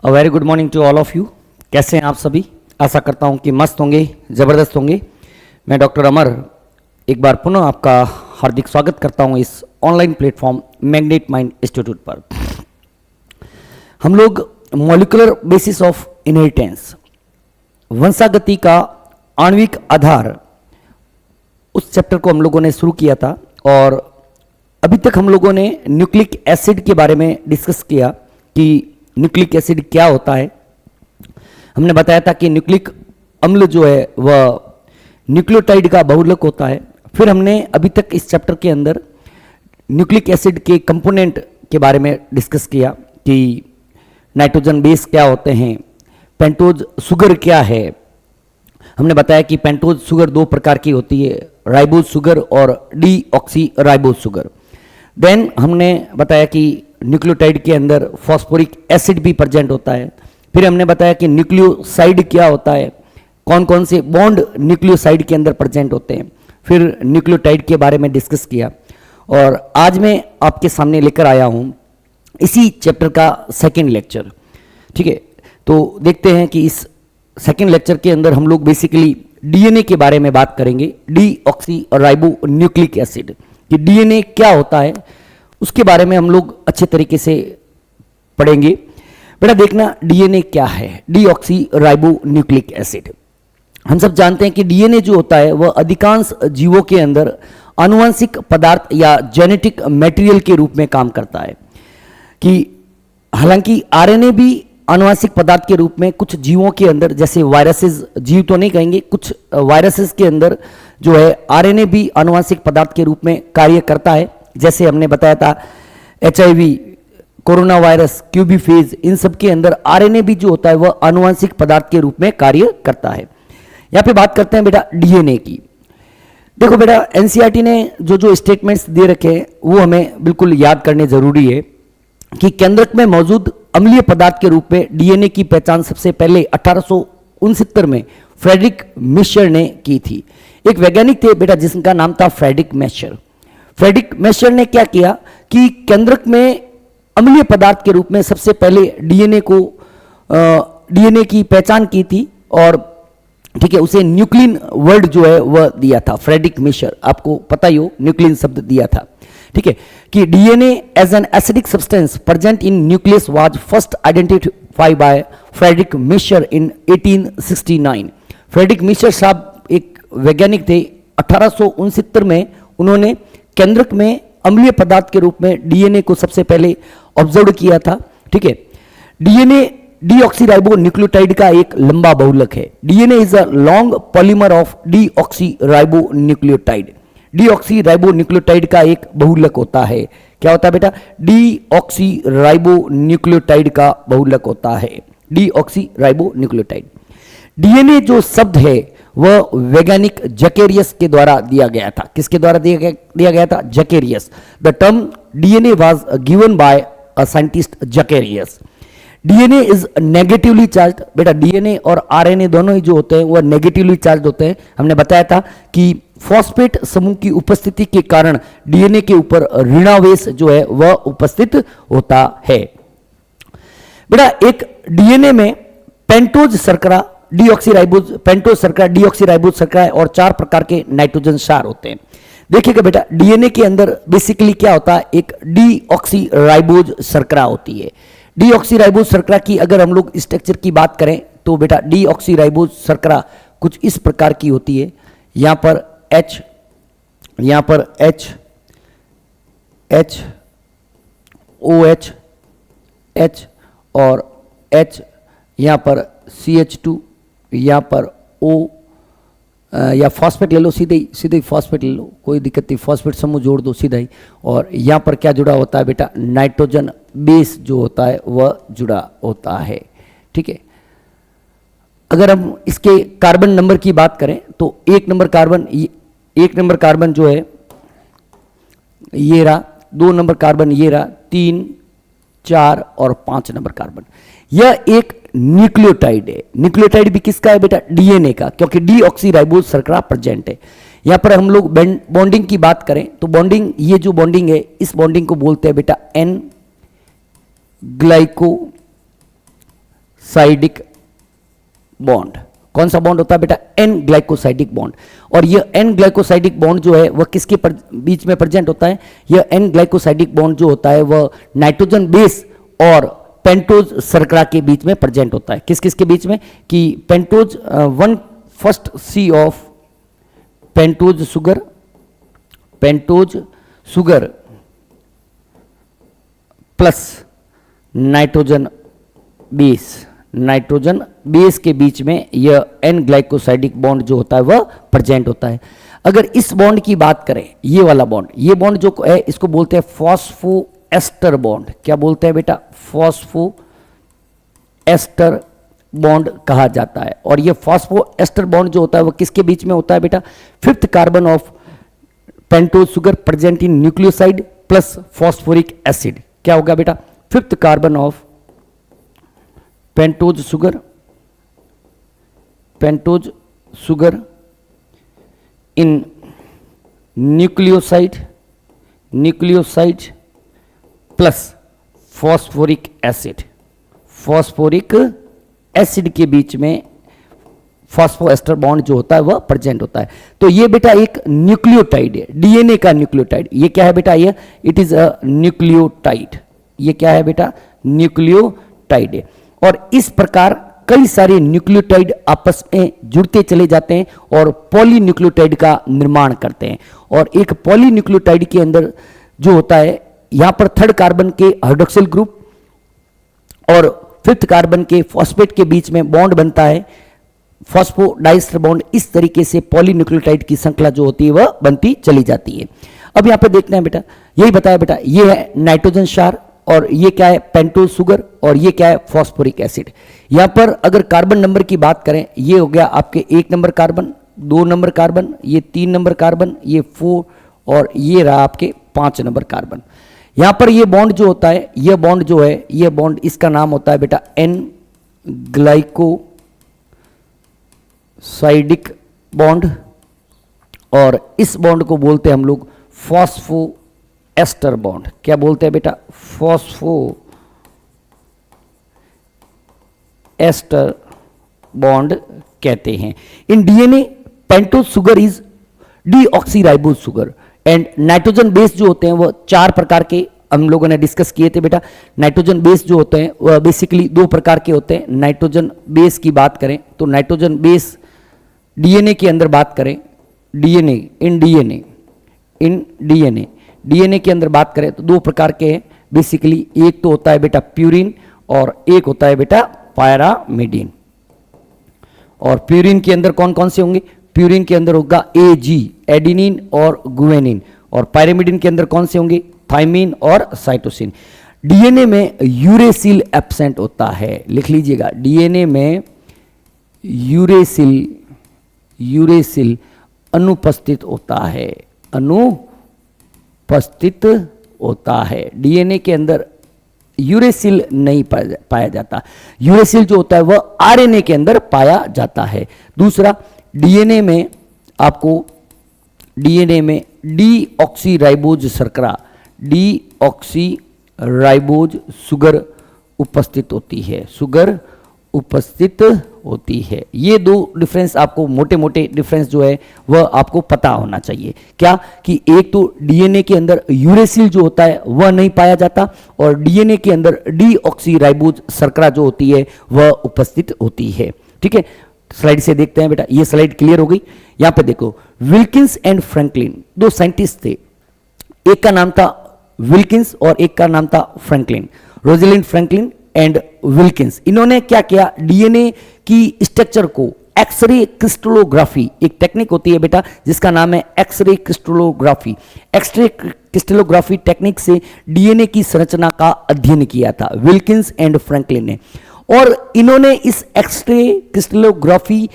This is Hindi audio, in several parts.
Very good morning to all of you. कैसे हैं आप सभी? आशा करता हूं कि मस्त होंगे, ज़बरदस्त होंगे। मैं डॉक्टर अमर एक बार पुनः आपका हार्दिक स्वागत करता हूं इस online platform magnet mind institute पर। हम लोग मॉलिक्यूलर बेसिस ऑफ इनहेरिटेंस, वंशागति का आणविक आधार, उस चैप्टर को हम लोगों ने शुरू किया था और अभी तक हम लोगों ने न्यूक्लिक एसिड के बारे में डिस्कस किया कि न्यूक्लिक एसिड क्या होता है। हमने बताया था कि न्यूक्लिक अम्ल जो है वह न्यूक्लियोटाइड का बहुलक होता है। फिर हमने अभी तक इस चैप्टर के अंदर न्यूक्लिक एसिड के कंपोनेंट के बारे में डिस्कस किया कि नाइट्रोजन बेस क्या होते हैं, पेंटोज शुगर क्या है। हमने बताया कि पेंटोज शुगर दो प्रकार की होती है, राइबोज शुगर और डीऑक्सी राइबोज शुगर। देन हमने बताया कि न्यूक्लियोटाइड के अंदर फॉस्फोरिक एसिड भी प्रेजेंट होता है। फिर हमने बताया कि न्यूक्लियोसाइड क्या होता है, कौन कौन से बॉन्ड न्यूक्लियोसाइड के अंदर प्रेजेंट होते हैं। फिर न्यूक्लियोटाइड के बारे में डिस्कस किया और आज मैं आपके सामने लेकर आया हूँ इसी चैप्टर का सेकेंड लेक्चर। ठीक है, तो देखते हैं कि इस सेकेंड लेक्चर के अंदर हम लोग बेसिकली डीएनए के बारे में बात करेंगे, डीऑक्सी राइबो न्यूक्लिक एसिड, कि डीएनए क्या होता है उसके बारे में हम लोग अच्छे तरीके से पढ़ेंगे। बेटा देखना, डीएनए क्या है, डीऑक्सी राइबो न्यूक्लिक एसिड। हम सब जानते हैं कि डीएनए जो होता है वह अधिकांश जीवों के अंदर आनुवंशिक पदार्थ या जेनेटिक मटेरियल के रूप में काम करता है। कि हालांकि आरएनए भी आनुवंशिक पदार्थ के रूप में कुछ जीवों के अंदर, जैसे वायरसेस, जीव तो नहीं कहेंगे, कुछ वायरसेस के अंदर जो है आरएनए भी आनुवंशिक पदार्थ के रूप में कार्य करता है। जैसे हमने बताया था HIV, corona virus, QB phage, इन सब के अंदर आरएनए भी जो होता है वह आनुवंशिक पदार्थ के रूप में कार्य करता है। यहाँ पे बात करते हैं बेटा डीएनए की। देखो बेटा, एनसीईआरटी ने जो जो स्टेटमेंट्स दे रखे हैं वो हमें बिल्कुल याद करने जरूरी है कि केंद्रक में मौजूद अम्लीय पदार्थ के रूप में डीएनए की पहचान सबसे पहले 1869 में फ्रेडरिक मिशर ने की थी। एक वैज्ञानिक थे बेटा जिसका नाम था फ्रेडरिक मिशर। फ्रेडरिक मिशर ने क्या किया कि केंद्रक में अम्लीय पदार्थ के रूप में सबसे पहले डीएनए की पहचान की थी और ठीक है, उसे न्यूक्लिन वर्ड जो है वह दिया था। फ्रेडरिक मिशर, आपको पता ही हो, न्यूक्लिन शब्द दिया था। ठीक है, कि DNA as an acidic substance present in nucleus was first identified by Friedrich Miescher in 1869। Friedrich Miescher साहब एक वैज्ञानिक थे। 1869 में उन्होंने केंद्रक में अम्लीय पदार्थ के रूप में डीएनए को सबसे पहले ऑब्जर्व किया था। ठीक है, डीएनए डीऑक्सीराइबो न्यूक्लियोटाइड का एक लंबा बहुलक है। DNA is a long polymer of deoxyribo nucleotide. Deoxyribo nucleotide का एक बहुलक होता है। क्या होता है बेटा? डीऑक्सीराइबो न्यूक्लियोटाइड का बहुलक होता है, डीऑक्सीराइबो न्यूक्लियोटाइड। डीएनए जो शब्द है वह वैज्ञानिक जकेरियस के द्वारा दिया गया था। किसके द्वारा दिया गया था? Zacharias. The term DNA was given by a scientist Zacharias. DNA is negatively charge. बेटा डीएनए और आरएनए दोनों ही जो होते हैं वह नेगेटिवली चार्ज होते हैं। हमने बताया था कि फॉस्फेट समूह की उपस्थिति के कारण डीएनए के ऊपर ऋणावेश जो है वह उपस्थित होता है। बेटा एक डीएनए में पेंटोज शर्करा, डीऑक्सीराइबोज, पेंटोज शर्करा, डीऑक्सीराइबोज शर्करा और 4 प्रकार के नाइट्रोजन क्षार होते हैं। देखिएगा बेटा, डीएनए के अंदर बेसिकली क्या होता है? एक डीऑक्सीराइबोज शर्करा होती है। डीऑक्सीराइबोज शर्करा की अगर हम लोग स्ट्रक्चर की बात करें तो बेटा डीऑक्सीराइबोज शर्करा कुछ इस प्रकार की होती है। यहाँ पर H, यहाँ पर H, H, OH, H और H, यहाँ पर CH2, यहाँ पर O, या फॉस्फेट ले लो, सीधे फॉस्फेट ले लो, कोई दिक्कत नहीं, फॉस्फेट समूह जोड़ दो सीधा ही। और यहाँ पर क्या जुड़ा होता है बेटा? नाइट्रोजन बेस जो होता है वह जुड़ा होता है। ठीक है, अगर हम इसके कार्बन नंबर की बात करें तो एक नंबर कार्बन जो है ये रहा, 2 नंबर कार्बन ये रहा, 3, 4 और 5 नंबर कार्बन। यह एक न्यूक्लियोटाइड है। न्यूक्लियोटाइड भी किसका है बेटा? डीएनए का, क्योंकि डीऑक्सीराइबोज शर्करा प्रेजेंट है। यहाँ पर हम लोग बॉन्डिंग की बात करें तो बॉन्डिंग, ये जो बॉन्डिंग है इस बॉन्डिंग को बोलते हैं बेटा एन ग्लाइको साइडिक बॉन्ड। कौन सा बॉन्ड होता है बेटा? N glycosidic bond. और यह एन ग्लाइकोसाइडिक बॉन्ड जो है वह किसके बीच में प्रेजेंट होता है? यह एन ग्लाइकोसाइडिक बॉन्ड जो होता है वह नाइट्रोजन बेस और पेंटोज शर्करा के बीच में प्रेजेंट होता है। किस किस के बीच में? कि pentose 1 of pentose sugar plus nitrogen base के बीच में यह एन ग्लाइकोसाइडिक बॉन्ड जो होता है वह प्रेजेंट होता है। अगर इस बॉन्ड की बात करें, ये वाला बॉन्ड, ये बॉन्ड जो है इसको बोलते हैं फॉस्फोएस्टर बॉन्ड। क्या बोलते हैं बेटा? फॉस्फोएस्टर बॉन्ड कहा जाता है। और ये फॉस्फोएस्टर बॉन्ड जो होता है वह किसके बीच में होता है बेटा? 5th carbon of pentose sugar present in nucleoside plus phosphoric acid. क्या होगा बेटा? 5th carbon of pentose sugar in nucleoside plus phosphoric acid के बीच में फॉस्फोएस्टर बॉन्ड जो होता है वह प्रेजेंट होता है। तो ये बेटा एक न्यूक्लियोटाइड है, डीएनए का न्यूक्लियोटाइड। ये क्या है बेटा? ये इट इज अ न्यूक्लियोटाइड। ये क्या है बेटा? न्यूक्लियोटाइड है। और इस प्रकार कई सारे न्यूक्लियोटाइड आपस में जुड़ते चले जाते हैं और पॉलीन्यूक्लियोटाइड का निर्माण करते हैं। और एक पॉलीन्यूक्लियोटाइड के अंदर जो होता है, यहां पर 3rd कार्बन के हाइड्रोक्सिल ग्रुप और 5th कार्बन के फॉस्फेट के बीच में बॉन्ड बनता है, फॉस्फोडाइस्टर बॉन्ड। इस तरीके से पॉलीन्यूक्लियोटाइड की श्रृंखला जो होती है वह बनती चली जाती है। अब यहां पर देखते हैं बेटा, यही बताया बेटा, ये है नाइट्रोजन क्षार और ये क्या है? पेंटोज शुगर और ये क्या है? Phosphoric acid. यहां पर अगर कार्बन नंबर की बात करें, ये हो गया आपके 1 नंबर कार्बन, 2 नंबर कार्बन, ये 3 नंबर कार्बन, ये 4 और ये रहा आपके 5 नंबर कार्बन। यहां पर ये बॉन्ड जो होता है, ये बॉन्ड जो है, ये बॉन्ड इसका नाम होता है बेटा एन ग्लाइकोसाइडिक बॉन्ड। और इस बॉन्ड को बोलते हैं हम लोग फॉस्फोएस्टर बॉन्ड। क्या बोलते हैं बेटा? फॉस्फोएस्टर बॉन्ड कहते हैं। In DNA pentose sugar is deoxyribose sugar and nitrogen base जो होते हैं वह 4 प्रकार के हम लोगों ने डिस्कस किए थे बेटा। नाइट्रोजन बेस जो होते हैं वह बेसिकली 2 प्रकार के होते हैं। नाइट्रोजन बेस की बात करें तो नाइट्रोजन बेस डीएनए के अंदर बात करें, डीएनए के अंदर बात करें तो 2 प्रकार के हैं बेसिकली। एक तो होता है बेटा प्यूरिन और एक होता है बेटा पायरामिडिन। और प्यूरिन के अंदर कौन कौन से होंगे? प्यूरिन के अंदर होगा एजी, एडिनिन और गुएनिन। और पायरामिडिन के अंदर कौन से होंगे? थाइमिन और साइटोसिन। डीएनए में यूरेसिल एब्सेंट होता है, लिख लीजिएगा। डीएनए में यूरेसिल अनुपस्थित होता है। डीएनए के अंदर यूरेसिल नहीं पाया जाता। यूरेसिल जो होता है वह आरएनए के अंदर पाया जाता है। दूसरा, डीएनए में आपको डीऑक्सीराइबोज शर्करा, डीऑक्सीराइबोज शुगर उपस्थित होती है। ये 2 डिफरेंस आपको मोटे मोटे डिफरेंस जो है वह आपको पता होना चाहिए। क्या? कि एक तो डीएनए के अंदर यूरेसिल जो होता है वह नहीं पाया जाता और डीएनए के अंदर डीऑक्सीराइबोज शर्करा जो होती है वह उपस्थित होती है। ठीक है, स्लाइड से देखते हैं बेटा। ये स्लाइड क्लियर हो गई। यहां पे देखो, विल्किंस एंड फ्रैंकलिन 2 साइंटिस्ट थे। एक का नाम था विल्किंस और एक का नाम था Franklin, Rosalind Franklin and Wilkins. इन्होंने क्या किया? डीएनए की स्ट्रक्चर को एक्सरे क्रिस्टलोग्राफी, एक टेक्निक होती है बेटा जिसका नाम है X ray crystallography. X ray crystallography technique से डीएनए की संरचना का अध्ययन किया था विल्किंस एंड फ्रैंकलिन ने। और इन्होंने इस एक्सरे क्रिस्टलोग्राफी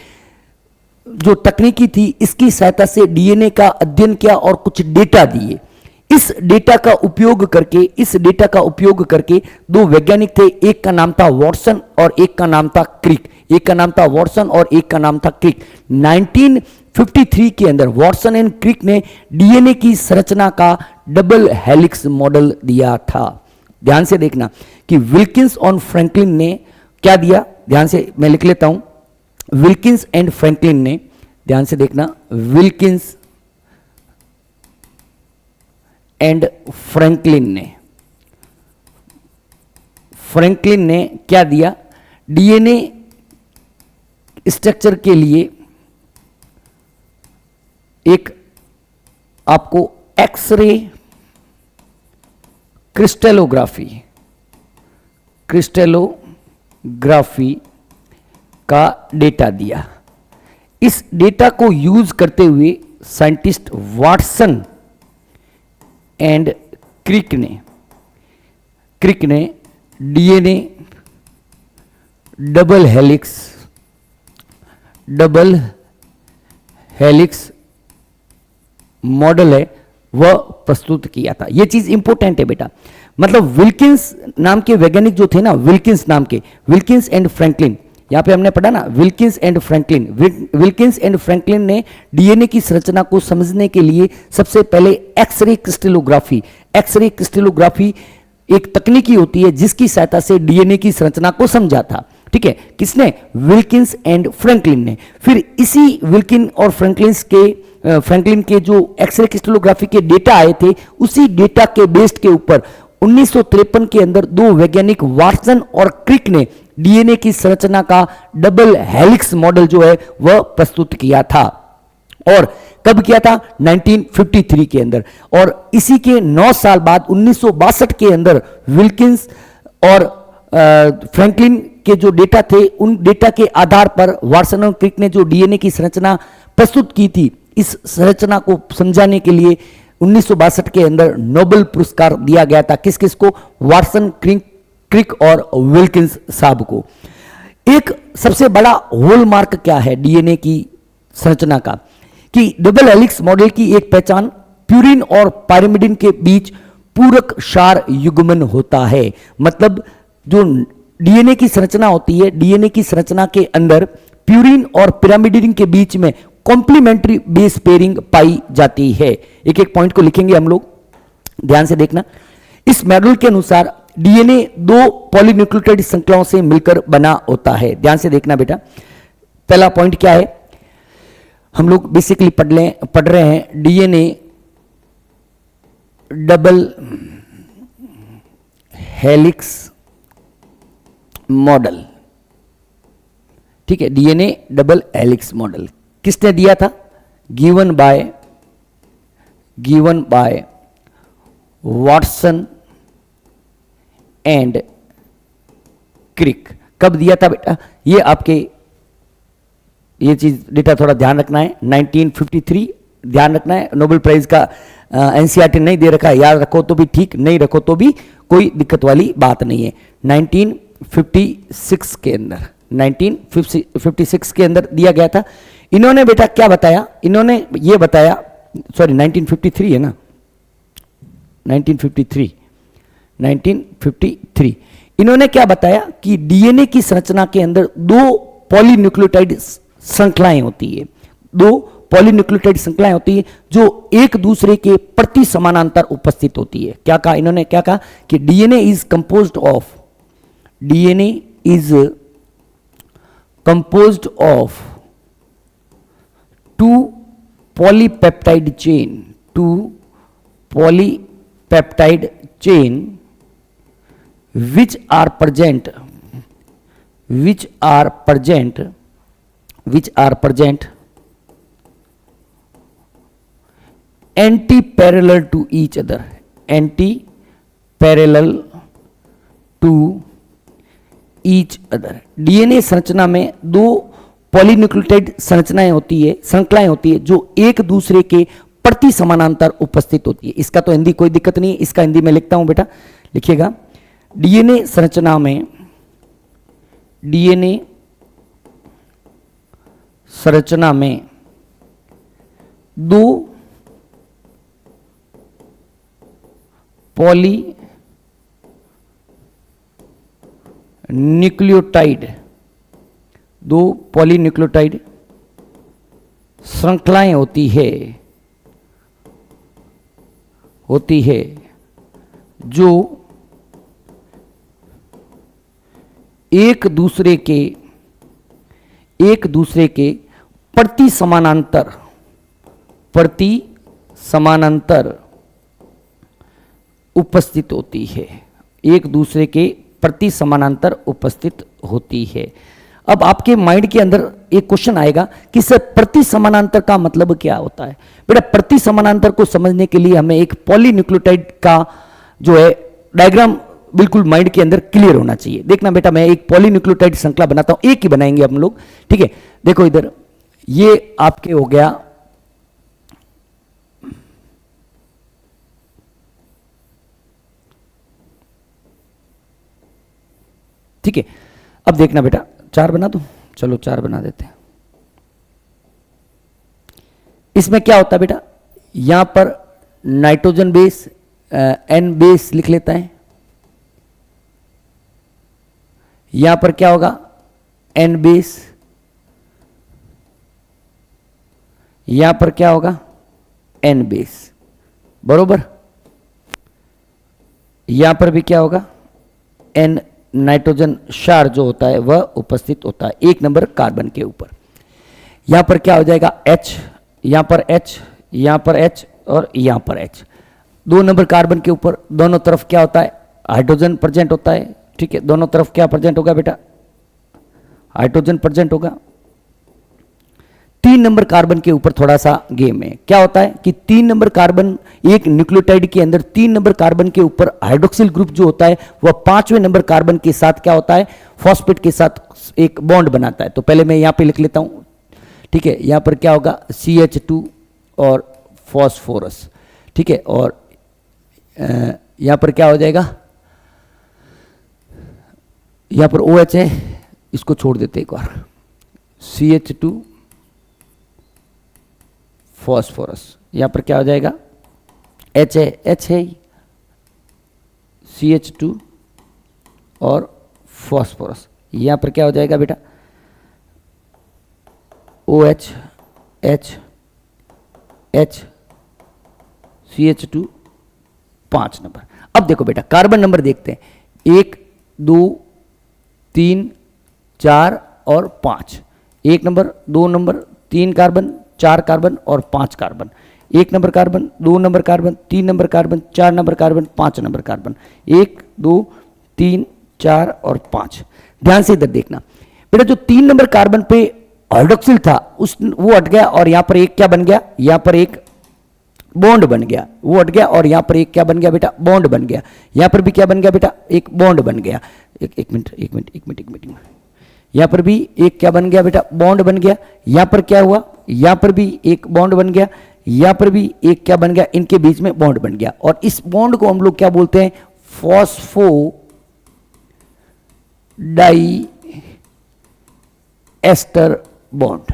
जो तकनीकी थी, इसकी सहायता से डीएनए का अध्ययन किया और कुछ डेटा दिए। इस डेटा का उपयोग करके 2 वैज्ञानिक थे, एक का नाम था वॉटसन और एक का नाम था क्रिक। 1953 के अंदर वॉटसन एंड क्रिक ने डीएनए की संरचना का डबल हेलिक्स मॉडल दिया था। ध्यान से देखना कि विल्किंस और फ्रैंकलिन ने क्या दिया? ध्यान से मैं लिख लेता हूं। विल्किंस एंड फ्रैंकलिन ने, ध्यान से देखना, विल्किंस एंड फ्रैंकलिन ने क्या दिया, डीएनए स्ट्रक्चर के लिए एक आपको एक्सरे क्रिस्टलोग्राफी का डेटा दिया। इस डेटा को यूज करते हुए साइंटिस्ट वाटसन एंड क्रिक ने डीएनए डबल हेलिक्स मॉडल है वह प्रस्तुत किया था। यह चीज इंपॉर्टेंट है बेटा, मतलब विल्किंस नाम के वैज्ञानिक जो थे ना, विल्किंस एंड फ्रैंकलिन, यहां पे हमने पढ़ा ना, विल्किंस एंड फ्रैंकलिन ने डीएनए की संरचना को समझने के लिए सबसे पहले एक्सरे क्रिस्टलोग्राफी एक तकनीकी होती है जिसकी सहायता से डीएनए की संरचना को समझा था। ठीक है, किसने? विल्किंस एंड फ्रैंकलिन ने। फिर इसी विल्किन और फ्रैंकलिन के जो एक्सरे क्रिस्टलोग्राफी के डेटा आए थे, उसी डेटा के बेस्ड के ऊपर 1953 के अंदर दो वैज्ञानिक वाटसन और क्रिक ने डीएनए की संरचना का डबल हेलिक्स मॉडल जो है वह प्रस्तुत किया था। और कब किया था? 1953 के अंदर। और इसी के 9 साल बाद 1962 के अंदर विल्किंस और फ्रैंकलिन के जो डेटा थे, उन डेटा के आधार पर वाटसन और क्रिक ने जो डीएनए की संरचना प्रस्तुत की थी, इस संरचना को समझाने के लिए 1962 के अंदर नोबेल पुरस्कार दिया गया था। किस किस को? वाटसन, क्रिक और विल्किंस साहब को। एक सबसे बड़ा हॉलमार्क क्या है डीएनए की संरचना का, कि डबल हेलिक्स मॉडल की एक पहचान प्यूरिन और पायरिमिडिन के बीच पूरक क्षार युग्मन होता है। मतलब जो डीएनए की संरचना होती है, डीएनए की संरचना के अंदर प्यूरिन और पिरामिडिन के बीच में कॉम्प्लीमेंट्री बेस पेयरिंग पाई जाती है। एक एक पॉइंट को लिखेंगे हम लोग, ध्यान से देखना। इस मॉडल के अनुसार डीएनए 2 पॉलीन्यूक्लियोटाइड श्रृंखलाओं से मिलकर बना होता है। ध्यान से देखना बेटा, पहला पॉइंट क्या है, हम लोग बेसिकली पढ़ रहे हैं डीएनए डबल हेलिक्स मॉडल। ठीक है, डीएनए डबल हेलिक्स मॉडल किसने दिया था? Given by Watson and Crick. कब दिया था बेटा? ये आपके ये चीज डेटा थोड़ा ध्यान रखना है, 1953 ध्यान रखना है। नोबेल प्राइज का एनसीईआरटी नहीं दे रखा है, याद रखो तो भी ठीक, नहीं रखो तो भी कोई दिक्कत वाली बात नहीं है। 1956 के अंदर 1956 के अंदर दिया गया था। इन्होंने बेटा क्या बताया? इन्होंने ये बताया, सॉरी 1953 है ना, 1953 इन्होंने क्या बताया कि डीएनए की संरचना के अंदर 2 पॉलीन्यूक्लियोटाइड श्रृंखलाएं होती है, 2 पॉलीन्यूक्लियोटाइड श्रृंखलाएं होती है जो एक दूसरे के प्रति समानांतर उपस्थित होती है। क्या कहा इन्होंने? क्या कहा कि DNA is composed of 2 polypeptide chain which are present anti-parallel to each other, DNA संरचना में 2 पॉलीन्यूक्लियोटाइड श्रृंखलाएं होती है जो एक दूसरे के प्रति समानांतर उपस्थित होती है। इसका तो हिंदी कोई दिक्कत नहीं है, इसका हिंदी में लिखता हूं बेटा, लिखिएगा। डीएनए संरचना में 2 पॉलीन्यूक्लियोटाइड श्रृंखलाएं होती है जो एक दूसरे के एक दूसरे के प्रति समानांतर उपस्थित होती है, एक दूसरे के प्रति समानांतर उपस्थित होती है। अब आपके माइंड के अंदर एक क्वेश्चन आएगा कि सर प्रति समानांतर का मतलब क्या होता है। बेटा प्रति समानांतर को समझने के लिए हमें एक पॉलीन्यूक्लियोटाइड का जो है डायग्राम बिल्कुल माइंड के अंदर क्लियर होना चाहिए। देखना बेटा, मैं एक पॉलीन्यूक्लियोटाइड श्रृंखला बनाता हूं, एक ही बनाएंगे हम लोग, ठीक है। देखो इधर ये आपके हो गया ठीक है। अब देखना बेटा, 4 बना दूं, चलो 4 बना देते हैं। इसमें क्या होता है बेटा, यहां पर नाइट्रोजन बेस एन बेस लिख लेता है, यहां पर क्या होगा एन बेस, यहां पर क्या होगा एन बेस, बरोबर। यहां पर भी क्या होगा एन नाइट्रोजन क्षार जो होता है वह उपस्थित होता है 1 नंबर कार्बन के ऊपर। यहां पर क्या हो जाएगा H, यहां पर H, यहां पर H और यहां पर H। 2 नंबर कार्बन के ऊपर दोनों तरफ क्या होता है हाइड्रोजन प्रेजेंट होता है, ठीक है। दोनों तरफ क्या प्रेजेंट होगा बेटा, हाइड्रोजन प्रेजेंट होगा। 3 नंबर कार्बन के ऊपर थोड़ा सा गेम है, क्या होता है कि 3 नंबर कार्बन एक न्यूक्लियोटाइड के अंदर 3 नंबर कार्बन के ऊपर हाइड्रोक्सिल ग्रुप जो होता है वह 5वें नंबर कार्बन के साथ क्या होता है फॉस्फेट के साथ एक बॉन्ड बनाता है। तो पहले मैं यहां पे लिख लेता हूं, ठीक है। यहां पर क्या होगा CH2 और फॉस्फोरस, ठीक है। और यहां पर क्या हो जाएगा, यहां पर OH है, इसको छोड़ देते एक बार, CH2 फॉस्फोरस। यहां पर क्या हो जाएगा H है, H है CH2 और फॉस्फोरस। यहां पर क्या हो जाएगा बेटा OH H H CH2 5 number. अब देखो बेटा कार्बन नंबर देखते हैं, 1 2 3 4 और 5। 1 नंबर 2 नंबर 3 कार्बन 4 कार्बन और 5 carbon. 1 number carbon 2 number carbon 3 number carbon 4 number carbon 5 number carbon. 1 2 3 4 और 5। ध्यान से इधर देखना बेटा, जो 3 नंबर कार्बन पे हाइड्रोक्सिल था उस वो हट गया और यहां पर एक क्या बन गया, यहां पर एक बॉन्ड बन गया, वो हट गया और यहां पर एक क्या बन गया बेटा बॉन्ड बन गया। यहां पर भी क्या बन गया बेटा एक बॉन्ड बन गया। एक मिनट, यहां पर भी एक क्या बन गया बेटा बॉन्ड बन गया। यहां पर क्या हुआ, यहां पर भी एक बॉन्ड बन गया, यहां पर भी एक क्या बन गया, इनके बीच में बॉन्ड बन गया। और इस बॉन्ड को हम लोग क्या बोलते हैं फॉस्फो डाई एस्टर बॉन्ड,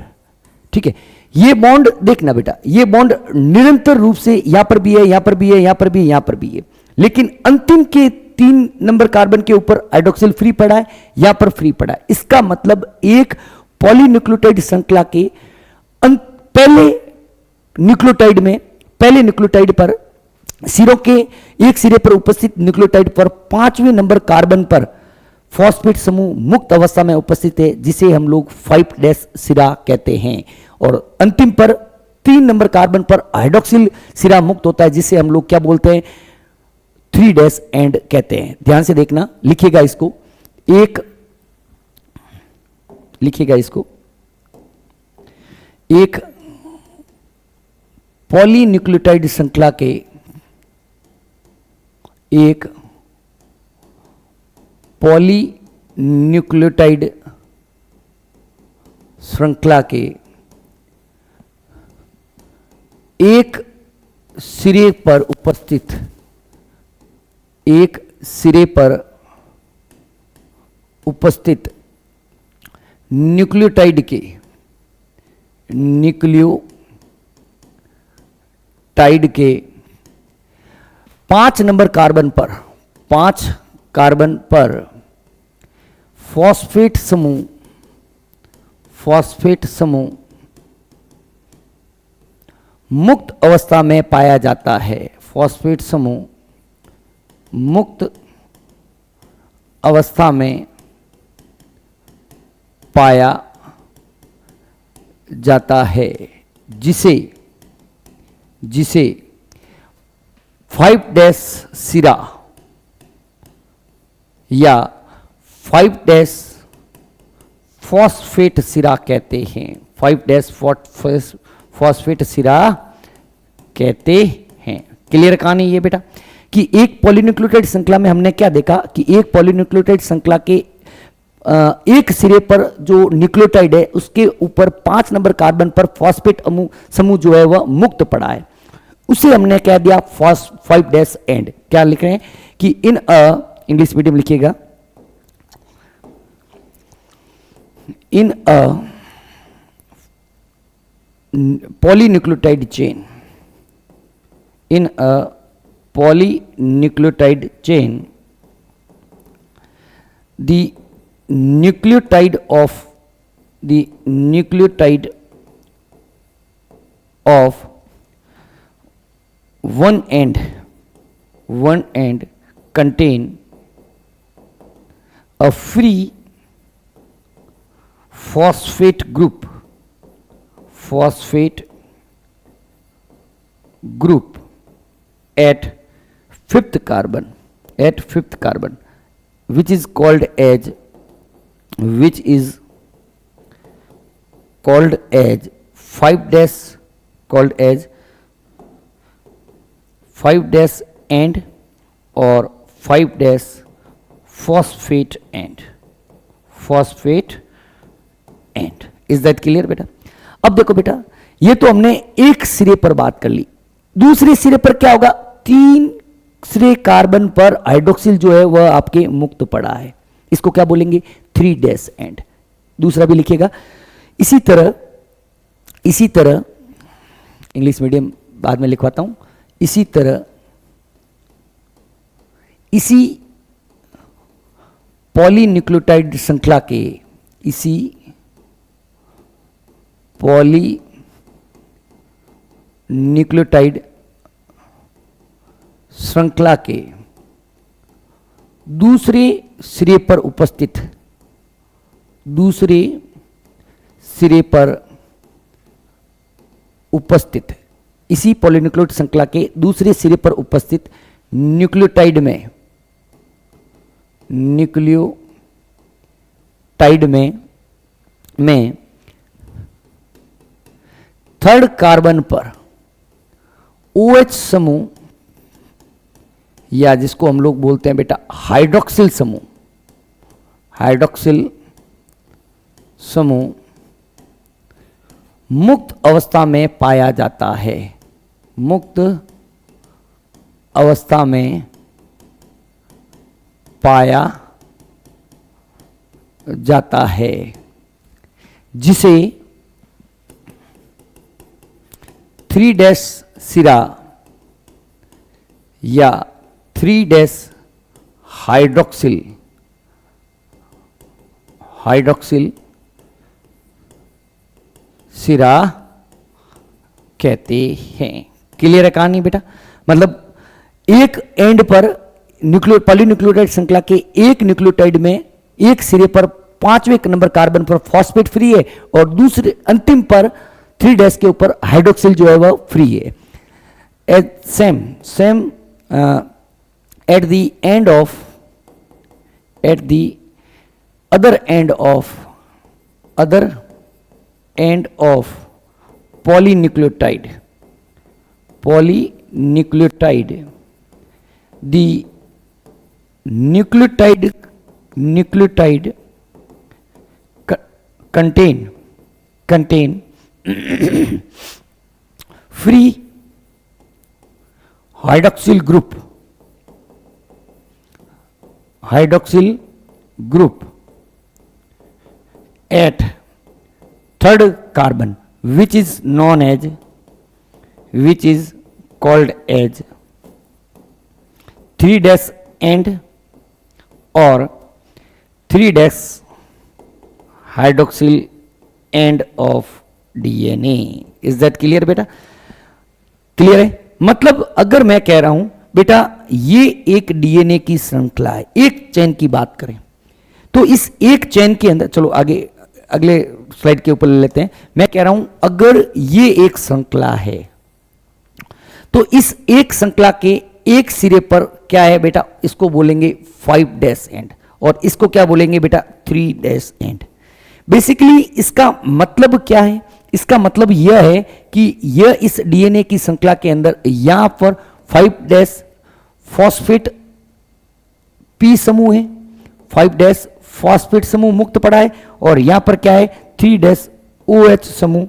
ठीक है। ये बॉन्ड देखना बेटा, ये बॉन्ड निरंतर रूप से यहां पर भी है, यहां पर भी है, यहां पर भी है, यहां पर भी है, लेकिन अंतिम के 3 नंबर कार्बन के ऊपर हाइड्रोक्सिल फ्री पड़ा है, यहां पर फ्री पड़ा है। इसका मतलब एक पॉलीन्यूक्लियोटाइड श्रृंखला के पहले न्यूक्लियोटाइड पर सिरों के एक सिरे पर उपस्थित न्यूक्लियोटाइड पर 5वें नंबर कार्बन पर फॉस्फेट समूह मुक्त अवस्था में उपस्थित है, जिसे हम लोग 5' सिरा कहते हैं। और अंतिम पर 3 नंबर कार्बन पर हाइड्रोक्सिल सिरा मुक्त होता है, जिसे हम लोग क्या बोलते हैं 3' एंड कहते हैं। ध्यान से देखना, लिखिएगा इसको, एक पॉलीन्यूक्लियोटाइड श्रृंखला के एक सिरे पर उपस्थित न्यूक्लियोटाइड के 5 नंबर कार्बन पर फॉस्फेट समूह मुक्त अवस्था में पाया जाता है। फॉस्फेट समूह मुक्त अवस्था में पाया जाता है, जिसे 5' सिरा या 5' फॉस्फेट सिरा कहते हैं। 5' फॉस्फेट सिरा कहते हैं। क्लियर कहानी ये बेटा कि एक पॉलीन्यूक्लियोटाइड श्रृंखला में हमने क्या देखा कि एक पॉलीन्यूक्लियोटाइड श्रृंखला के एक सिरे पर जो न्यूक्लियोटाइड है उसके ऊपर 5 नंबर कार्बन पर फॉस्फेट समूह जो है वह मुक्त पड़ा है, उसे हमने कह दिया 5' एंड। क्या लिख रहे हैं कि इन इंग्लिश मीडियम लिखिएगा, इन polynucleotide chain, in a polynucleotide chain, the nucleotide of one end contain a free phosphate group at fifth carbon, which is called as 5' end or 5' phosphate end. Is that clear बेटा? अब देखो बेटा, ये तो हमने एक सिरे पर बात कर ली, दूसरे सिरे पर क्या होगा? 3 कार्बन पर हाइड्रोक्सिल जो है वह आपके मुक्त पड़ा है, इसको क्या बोलेंगे? 3' एंड। दूसरा भी लिखिएगा इसी तरह इंग्लिश मीडियम बाद में लिखवाता हूं। इसी तरह इसी पॉलीन्यूक्लियोटाइड श्रृंखला के पॉलीन्यूक्लियोटाइड श्रृंखला के दूसरे सिरे पर उपस्थित इसी पॉलीन्यूक्लियोटाइड श्रृंखला के दूसरे सिरे पर उपस्थित न्यूक्लियोटाइड में थर्ड कार्बन पर OH समूह या जिसको हम लोग बोलते हैं बेटा हाइड्रोक्सिल समूह मुक्त अवस्था में पाया जाता है। मुक्त अवस्था में पाया जाता है, जिसे 3' सिरा या 3' हाइड्रोक्सिल सिरा कहते हैं। क्लियर है कहानी बेटा? मतलब एक एंड पर पॉलीन्यूक्लियोटाइड श्रृंखला के एक न्यूक्लियोटाइड में एक सिरे पर 5वें नंबर कार्बन पर फॉस्फेट फ्री है और दूसरे अंतिम पर 3' के ऊपर हाइड्रोक्सिल जो है वह फ्री है। Same at the other end of polynucleotide the nucleotide contain free hydroxyl group at third carbon, which is called as 3' end or 3' hydroxyl end of DNA. Is that clear बेटा? क्लियर है? मतलब अगर मैं कह रहा हूं बेटा ये एक DNA की श्रृंखला है, एक चेन की बात करें तो इस एक चेन के अंदर, चलो आगे अगले स्लाइड के ऊपर ले लेते हैं। मैं कह रहा हूं अगर ये एक श्रृंखला है तो इस एक श्रृंखला के एक सिरे पर क्या है बेटा, इसको बोलेंगे 5 डैश एंड, और इसको क्या बोलेंगे बेटा 3 डैश एंड। बेसिकली इसका मतलब क्या है, इसका मतलब यह है कि यह इस डीएनए की श्रृंखला के अंदर यहां पर 5 डैश फॉस्फेट पी समूह है, 5 डैश फॉस्फेट समूह मुक्त पड़ा है, और यहां पर क्या है 3 डैश OH समूह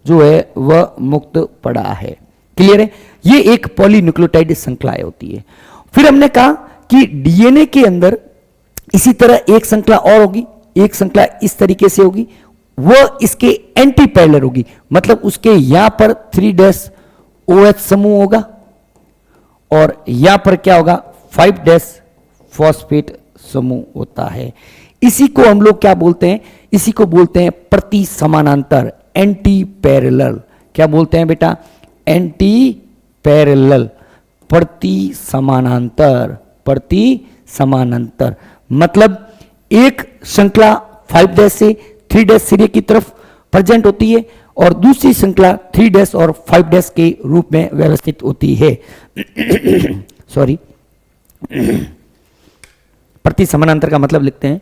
जो है वह मुक्त पड़ा है। क्लियर है, ये एक पॉलीन्यूक्लियोटाइड श्रृंखलाएं होती है। फिर हमने कहा कि डीएनए के अंदर इसी तरह एक श्रृंखला और होगी, एक श्रृंखला इस तरीके से होगी, वह इसके एंटी पैरेलल होगी, मतलब उसके यहां पर 3 डैश OH समूह होगा और यहां पर क्या होगा 5 डैश फॉस्फेट समूह होता है। इसी को हम लोग क्या बोलते हैं, इसी को बोलते हैं प्रति समानांतर, एंटी पैरेलल। क्या बोलते हैं बेटा, एंटी पैरेलल, प्रति समानांतर, प्रति समानांतर। मतलब एक श्रृंखला 5 डैश से 3 डैश सिरे की तरफ प्रेजेंट होती है और दूसरी श्रृंखला 3 डैश और 5 डैश के रूप में व्यवस्थित होती है। सॉरी, प्रति समानांतर का मतलब लिखते हैं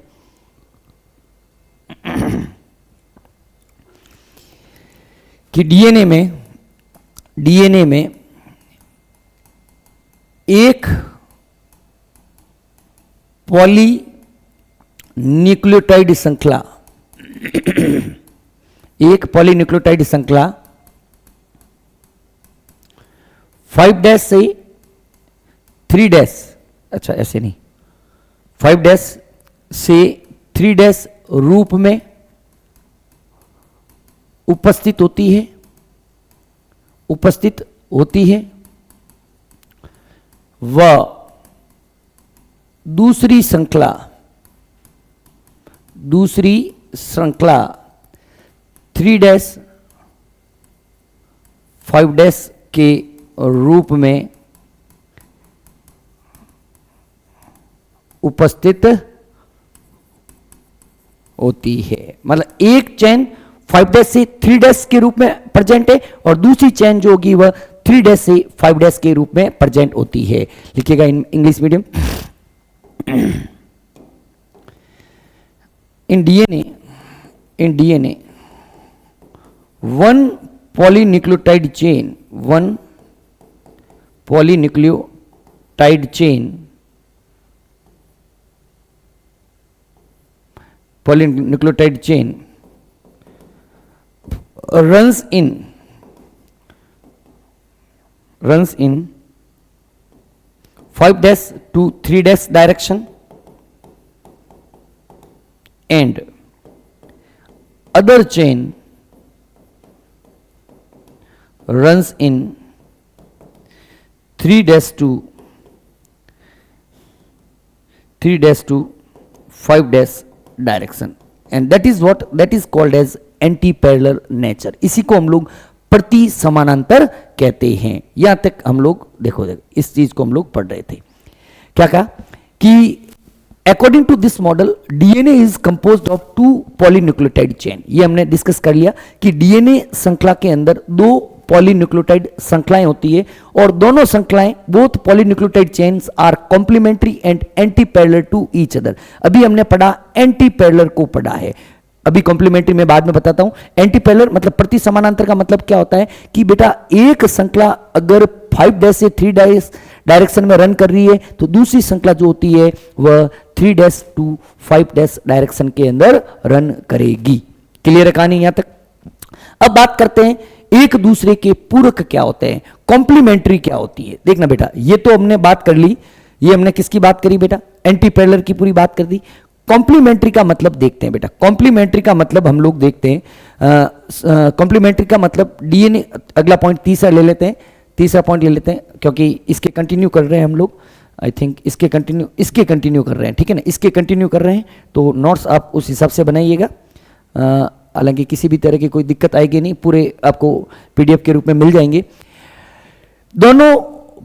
कि डीएनए में एक पॉलीन्यूक्लियोटाइड श्रृंखला एक पॉलीन्यूक्लियोटाइड श्रृंखला 5 डैश से 3 डैश, अच्छा ऐसे नहीं, 5 डैश से 3 डैश रूप में उपस्थित होती है, वह दूसरी श्रृंखला 3 डैश 5 डैश के रूप में उपस्थित होती है। मतलब एक चेन 5 डैश से 3 डैश के रूप में प्रेजेंट है और दूसरी चेन जो होगी वह 3 डैश से 5 डैश के रूप में प्रेजेंट होती है। लिखिएगा English medium. In DNA one polynucleotide chain runs in 5 dash to 3 dash direction and other chain runs in 3 dash to 5 dash direction, and that is called as anti parallel nature. इसी को हम लोग प्रति समानांतर कहते हैं। यहां तक हम लोग देखो इस चीज को हम लोग पढ़ रहे थे। क्या कहा कि according to this model DNA is composed of 2 polynucleotide chain. ये हमने डिस्कस कर लिया कि डीएनए श्रृंखला के अंदर 2 पॉलीन्यूक्लियोटाइड श्रृंखलाएं होती है और दोनों श्रृंखलाएं both polynucleotide chains are complementary and antiparallel to each other. अभी हमने पढ़ा एंटी पैरेलल को पढ़ा है, अभी कॉम्प्लीमेंट्री में बाद में बताता हूं। एंटी पैरेलल मतलब प्रति समानांतर का मतलब क्या होता है कि बेटा एक श्रृंखला अगर 5 डैश से 3 डैश डायरेक्शन में रन कर रही है तो दूसरी श्रृंखला जो होती है वह 3 डैश टू 5 डैश डायरेक्शन के अंदर रन करेगी। क्लियर है कहानी यहां तक? अब बात करते हैं एक दूसरे के पूरक क्या होते हैं, कॉम्प्लीमेंट्री क्या होती है। देखना बेटा, ये तो हमने बात कर ली, ये हमने किसकी बात करी बेटा, एंटी पैरेलल की पूरी बात कर दी। कॉम्प्लीमेंट्री का मतलब देखते हैं बेटा। कॉम्प्लीमेंट्री का मतलब हम लोग देखते हैं, कॉम्प्लीमेंट्री का मतलब डीएनए, अगला पॉइंट तीसरा ले लेते हैं, तीसरा पॉइंट ले लेते हैं क्योंकि इसके कंटिन्यू कर रहे हैं हम लोग। आई थिंक इसके कंटिन्यू कर रहे हैं, ठीक है ना, इसके कंटिन्यू कर रहे हैं तो नोट्स आप उस हिसाब से बनाइएगा। हालांकि किसी भी तरह की कोई दिक्कत आएगी नहीं, पूरे आपको पीडीएफ के रूप में मिल जाएंगे। दोनों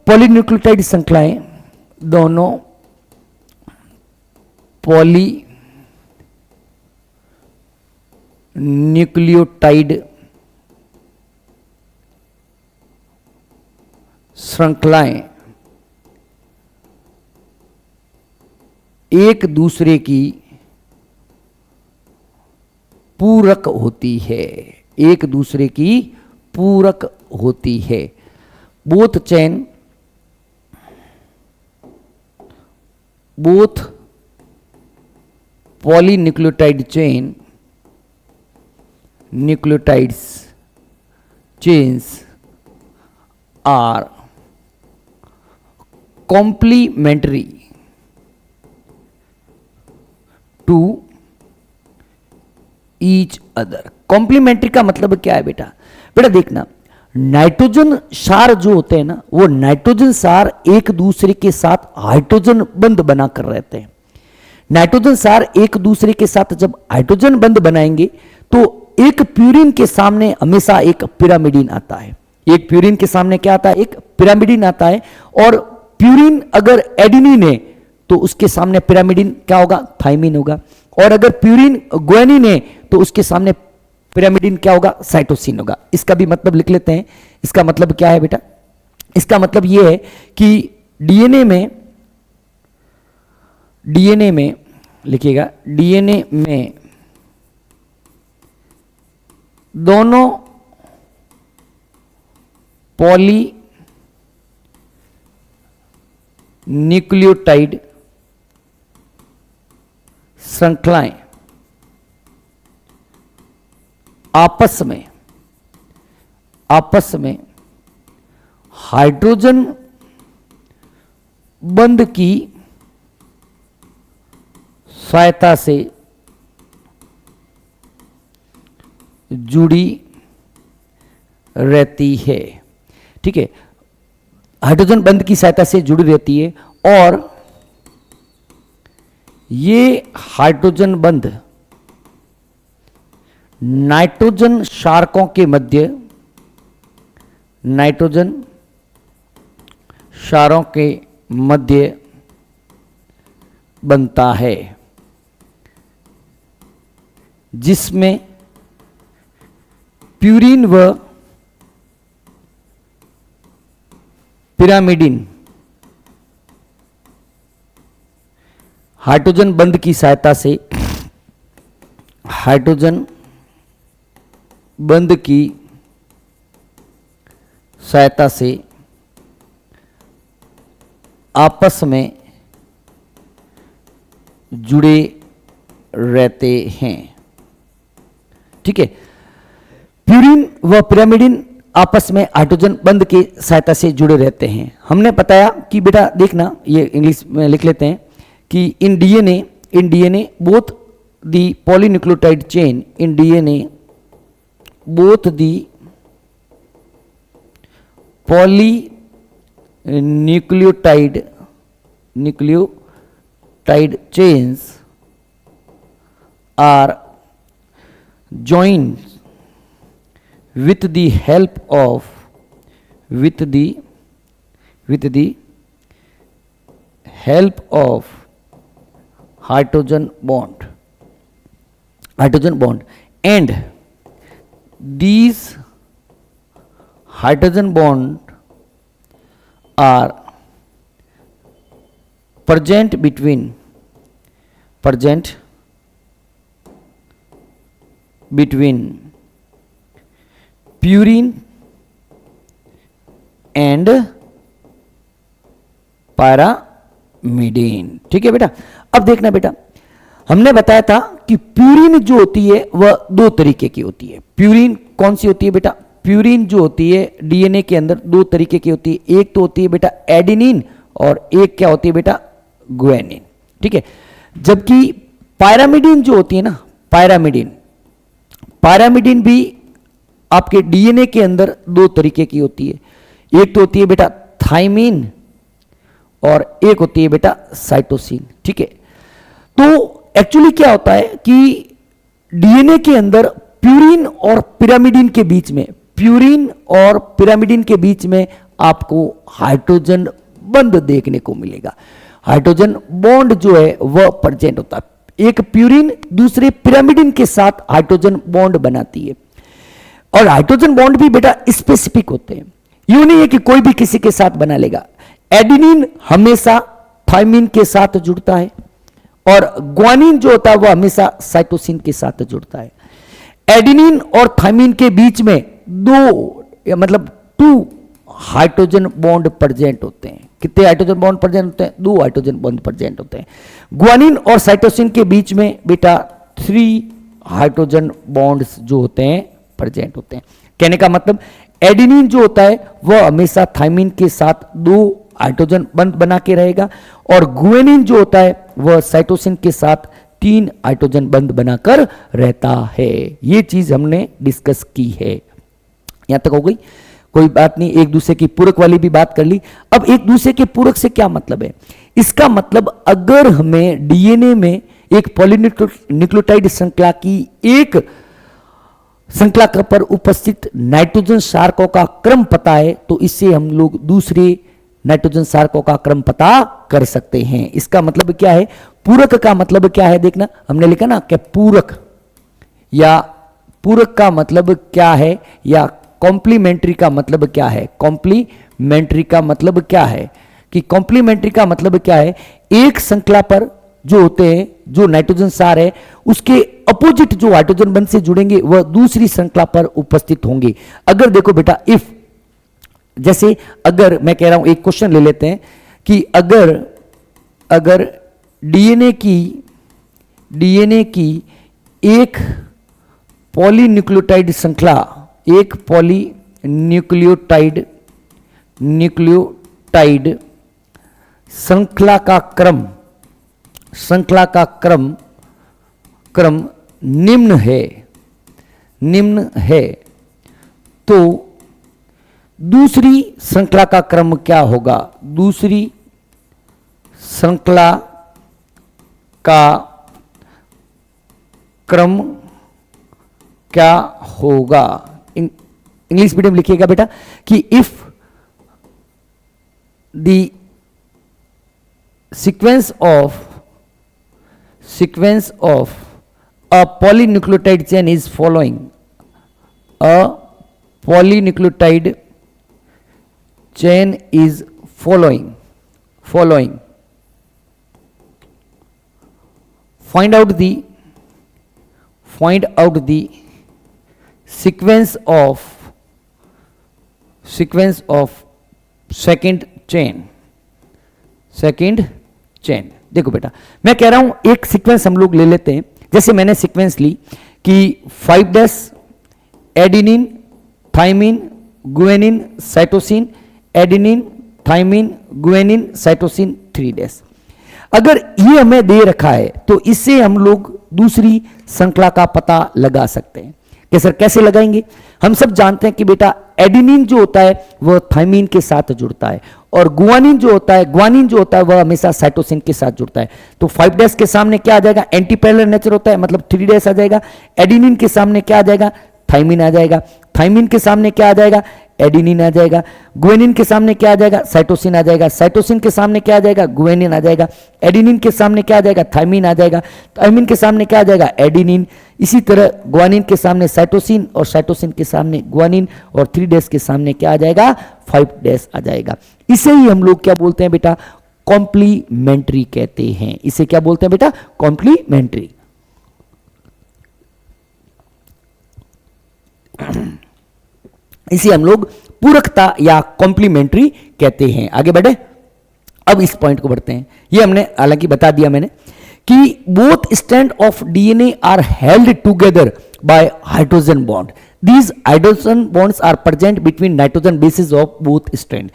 पॉलीन्यूक्लियोटाइड श्रृंखलाएं, दोनों न्यूक्लियोटाइड श्रृंखलाएं एक दूसरे की पूरक होती है, एक दूसरे की पूरक होती है। Both chain, both polynucleotide chain, nucleotides chains are complementary to each other। Complementary का मतलब क्या है बेटा? बेटा देखना, नाइट्रोजन क्षार जो होते हैं ना, वो नाइट्रोजन क्षार एक दूसरे के साथ हाइड्रोजन बंध बनाकर रहते हैं। नाइट्रोजन क्षार एक दूसरे के साथ जब हाइड्रोजन बंध बनाएंगे तो एक प्यूरिन के सामने हमेशा एक पिरामिडिन आता है। एक प्यूरिन के सामने क्या आता है? एक पिरामिडिन आता है। और प्यूरिन अगर एडिनिन है तो उसके सामने पिरामिडिन क्या होगा? थाइमिन होगा। और अगर प्यूरिन ग्वानिन है तो उसके सामने पिरामिडिन क्या होगा? साइटोसिन होगा। इसका भी मतलब लिख लेते हैं। इसका मतलब क्या है बेटा? इसका मतलब यह है कि डीएनए में लिखिएगा, डीएनए में दोनों पॉली न्यूक्लियोटाइड श्रृंखलाएं आपस में हाइड्रोजन बंध की सहायता से जुड़ी रहती है। ठीक है, हाइड्रोजन बंध की सहायता से जुड़ी रहती है। और ये हाइड्रोजन बंध नाइट्रोजन क्षारकों के मध्य, नाइट्रोजन क्षारों के मध्य बनता है, जिसमें प्यूरिन व पिरामिडिन हाइड्रोजन बंध की सहायता से, हाइड्रोजन बंध की सहायता से आपस में जुड़े रहते हैं। ठीक है, प्यूरिन व पिरामिडिन आपस में हाइड्रोजन बंध की सहायता से जुड़े रहते हैं। हमने बताया कि बेटा देखना, ये इंग्लिश में लिख लेते हैं कि in DNA both the polynucleotide chain, in DNA both the polynucleotide chains are joined with the help of hydrogen bond, and these hydrogen bonds are present between purine and pyrimidine। ठीक है बेटा, अब देखना बेटा, हमने बताया था कि प्यूरिन जो होती है वह दो तरीके की होती है। प्यूरिन कौन सी होती है बेटा? प्यूरिन जो होती है डीएनए के अंदर दो तरीके की होती है। एक तो होती है बेटा एडिनिन और एक क्या होती है बेटा? ग्वानिन। ठीक है, जबकि पायरामिडिन जो होती है ना, पायरामिडिन भी आपके डीएनए के अंदर दो तरीके की होती है। एक तो होती है बेटा थाइमिन और एक होती है बेटा साइटोसिन। ठीक है, तो एक्चुअली क्या होता है कि डीएनए के अंदर प्यूरिन और पिरामिडिन के बीच में आपको हाइड्रोजन बंध देखने को मिलेगा। हाइड्रोजन बॉन्ड जो है वह प्रेजेंट होता है। एक प्यूरिन दूसरे पिरामिडिन के साथ हाइड्रोजन बॉन्ड बनाती है। और हाइड्रोजन बॉन्ड भी बेटा स्पेसिफिक होते हैं, यूं नहीं है कि कोई भी किसी के साथ बना लेगा। एडिनिन हमेशा थायमिन के साथ जुड़ता है और ग्वानिन जो होता है वह हमेशा साइटोसिन के साथ जुड़ता है। एडिनिन और थायमिन के बीच में मतलब 2 हाइड्रोजन बॉन्ड प्रेजेंट होते हैं। कितने हाइड्रोजन बॉन्ड प्रेजेंट होते हैं? 2 हाइड्रोजन बॉन्ड प्रेजेंट होते हैं। ग्वानिन और साइटोसिन के बीच में बेटा 3 हाइड्रोजन बॉन्ड्स जो होते हैं प्रेजेंट होते हैं। कहने का मतलब एडिनिन जो होता है वह हमेशा थायमिन के साथ 2 हाइड्रोजन बंध बना के रहेगा और गुएनिन जो होता है वह साइटोसिन के साथ 3 हाइड्रोजन बंध बनाकर रहता है। यह चीज हमने डिस्कस की है। यहां तक हो गई, कोई बात नहीं। एक दूसरे की पूरक वाली भी बात कर ली। अब एक दूसरे के पूरक से क्या मतलब है? इसका मतलब अगर हमें डीएनए में एक पॉलीन्यूक्लियोटाइड श्रृंखला की एक श्रृंखला पर उपस्थित नाइट्रोजन क्षारकों का क्रम पता है तो इससे हम लोग दूसरे नाइट्रोजन क्षारकों का क्रम पता कर सकते हैं। इसका मतलब क्या है? पूरक का मतलब क्या है? देखना, हमने लिखा ना कि पूरक या पूरक का मतलब क्या है या कॉम्प्लीमेंट्री का मतलब क्या है? कॉम्प्लीमेंट्री का मतलब क्या है कि कॉम्प्लीमेंट्री का मतलब क्या है? एक श्रृंखला पर जो होते हैं, जो नाइट्रोजन क्षार है उसके अपोजिट जो हाइड्रोजन बंध से जुड़ेंगे वह दूसरी श्रृंखला पर उपस्थित होंगे। अगर देखो बेटा, इफ जैसे अगर मैं कह रहा हूं, एक क्वेश्चन ले लेते हैं कि अगर डीएनए की एक पॉलीन्यूक्लियोटाइड श्रृंखला, एक पॉलीन्यूक्लियोटाइड श्रृंखला का क्रम निम्न है तो दूसरी श्रृंखला का क्रम क्या होगा? दूसरी श्रृंखला का क्रम क्या होगा? इंग्लिश मीडियम लिखिएगा बेटा कि if the sequence of a polynucleotide chain is following, a polynucleotide chain is following find out the sequence of second chain। देखो बेटा, मैं कह रहा हूं एक सीक्वेंस हम लोग ले लेते हैं। जैसे मैंने सीक्वेंस ली कि 5' adenine, thymine, guanine, cytosine, adenine, thymine, guanine, cytosine 3'। अगर ये हमें दे रखा है तो इससे हम लोग दूसरी श्रृंखला का पता लगा सकते हैं। कि सर कैसे लगाएंगे? हम सब जानते हैं कि बेटा एडिनिन जो होता है वह थाइमिन के साथ जुड़ता है और ग्वानिन जो होता है वह हमेशा साइटोसिन के साथ जुड़ता है। तो 5' के सामने क्या आ जाएगा? एंटी पैरेलल नेचर होता है, मतलब 3' आ जाएगा। एडिनिन के सामने क्या आ जाएगा? थाइमिन आ जाएगा। थाइमिन के सामने क्या आ जाएगा? एडिनिन आ जाएगा। गुएनिन के सामने क्या आ जाएगा? साइटोसिन आ जाएगा। साइटोसिन के सामने क्या आ जाएगा? गुएनिन आ जाएगा। एडिनिन के सामने क्या आ जाएगा? थाइमिन आ जाएगा। थाइमिन के सामने क्या आ जाएगा? एडिनिन। इसी तरह ग्वानिन के सामने साइटोसिन और साइटोसिन के सामने ग्वानिन और 3' के सामने क्या आ जाएगा? 5' आ जाएगा। इसे ही हम लोग क्या बोलते हैं बेटा? कॉम्प्लीमेंट्री कहते हैं। इसे क्या बोलते हैं बेटा? कॉम्प्लीमेंट्री। इसे हम लोग पूरकता या कॉम्प्लीमेंट्री कहते हैं। आगे बढ़े, अब इस पॉइंट को बढ़ते हैं। ये हमने हालांकि बता दिया मैंने कि both strand of DNA are held together by hydrogen bond. These hydrogen bonds are present between nitrogen bases of both strand.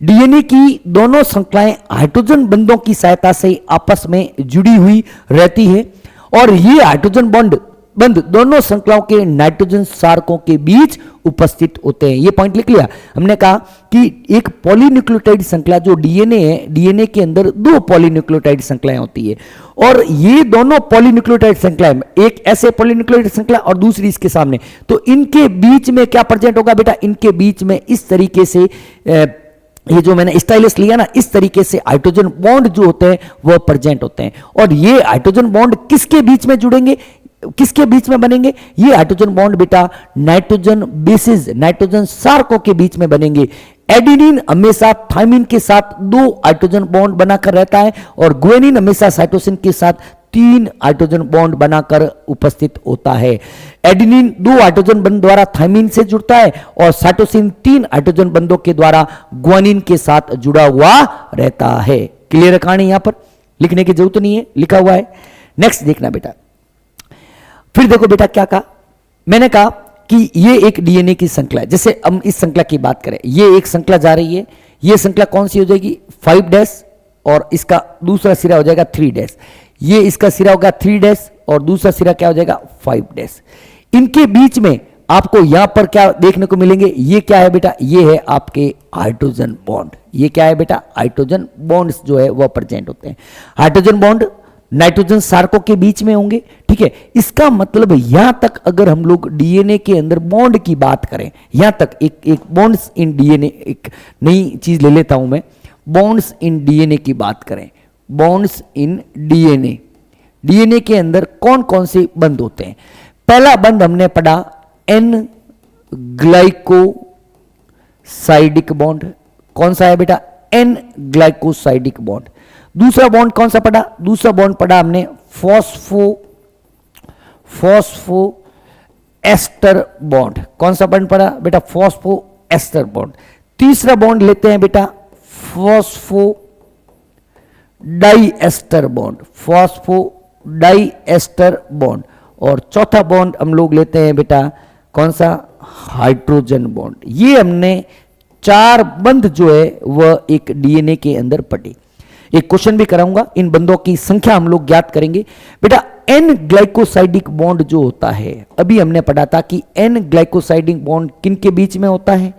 DNA की दोनों श्रृंखलाएं हाइड्रोजन बंधों की सहायता से आपस में जुड़ी हुई रहती है और ये हाइड्रोजन बंध दोनों श्रृंखलाओं के नाइट्रोजन क्षारकों के बीच उपस्थित होते हैं। ये पॉइंट लिख लिया हमने। कहा कि एक पॉलीन्यूक्लियोटाइड श्रृंखला जो डीएनए है, डीएनए के अंदर 2 पॉलीन्यूक्लियोटाइड श्रृंखलाएं होती है और ये दोनों पॉलीन्यूक्लियोटाइड श्रृंखलाएं, एक ऐसे पॉलीन्यूक्लियोटाइड श्रृंखला और दूसरी इसके सामने, तो इनके बीच में क्या प्रेजेंट होगा बेटा? इनके बीच में इस तरीके से ये जो मैंने स्टाइलस लिया ना, इस तरीके से हाइड्रोजन बॉन्ड जो होते हैं वो प्रेजेंट होते हैं। और ये हाइड्रोजन बॉन्ड किसके बीच में जुड़ेंगे, किसके बीच में बनेंगे? ये हाइड्रोजन बॉन्ड बेटा नाइट्रोजन बेसिस, नाइट्रोजन सार्कों के बीच में बनेंगे। एडेनिन हमेशा थायमिन के साथ 2 हाइड्रोजन बॉन्ड बनाकर रहता है और गुआनिन हमेशा साइटोसिन के साथ 3 हाइड्रोजन बॉन्ड बनाकर उपस्थित होता है। एडेनिन 2 हाइड्रोजन बंध द्वारा थायमिन से जुड़ता है और साइटोसिन 3 हाइड्रोजन बंधों के द्वारा गुआनिन के साथ जुड़ा हुआ रहता है। क्लियर है कहानी? यहां पर लिखने की जरूरत नहीं है, लिखा हुआ है। नेक्स्ट देखना बेटा, फिर देखो बेटा क्या कहा मैंने, कहा कि ये एक डीएनए की श्रृंखला है। जैसे हम इस श्रृंखला की बात करें, ये एक श्रृंखला जा रही है, ये श्रृंखला कौन सी हो जाएगी? 5' और इसका दूसरा सिरा हो जाएगा 3'। ये इसका सिरा होगा 3' और दूसरा सिरा क्या हो जाएगा? 5'। इनके बीच में आपको यहां पर क्या देखने को मिलेंगे? ये क्या है बेटा? ये है आपके हाइड्रोजन बॉन्ड। ये क्या है बेटा? हाइड्रोजन बॉन्ड्स जो है वह प्रेजेंट होते हैं। हाइड्रोजन बॉन्ड नाइट्रोजन सार्कों के बीच में होंगे, ठीक है। इसका मतलब यहां तक अगर हम लोग डीएनए के अंदर बॉन्ड की बात करें, यहां तक एक बॉन्ड्स इन डीएनए, एक नई चीज ले लेता हूं मैं, बॉन्ड्स इन डीएनए की बात करें। बॉन्ड्स इन डीएनए, डीएनए के अंदर कौन कौन से बंध होते हैं? पहला बंध हमने पढ़ा एन ग्लाइकोसाइडिक बॉन्ड। कौन सा है बेटा? N glycosidic bond. दूसरा बॉन्ड कौन सा पढ़ा? दूसरा बॉन्ड पढ़ा हमने फॉस्फो एस्टर बॉन्ड। कौन सा बॉन्ड पढ़ा बेटा? Phosphoester bond. तीसरा बॉन्ड लेते हैं बेटा phosphodiester bond, phosphodiester bond. और चौथा बॉन्ड हम लोग लेते हैं बेटा कौन सा? Hydrogen bond. ये हमने 4 बंध जो है वह एक डीएनए के अंदर पढ़े। एक क्वेश्चन भी कराऊंगा, इन बंधों की संख्या हम लोग ज्ञात करेंगे। बेटा एन ग्लाइकोसाइडिक बॉन्ड जो होता है, अभी हमने पढ़ा था कि एन ग्लाइकोसाइडिक बॉन्ड किन के बीच में होता है?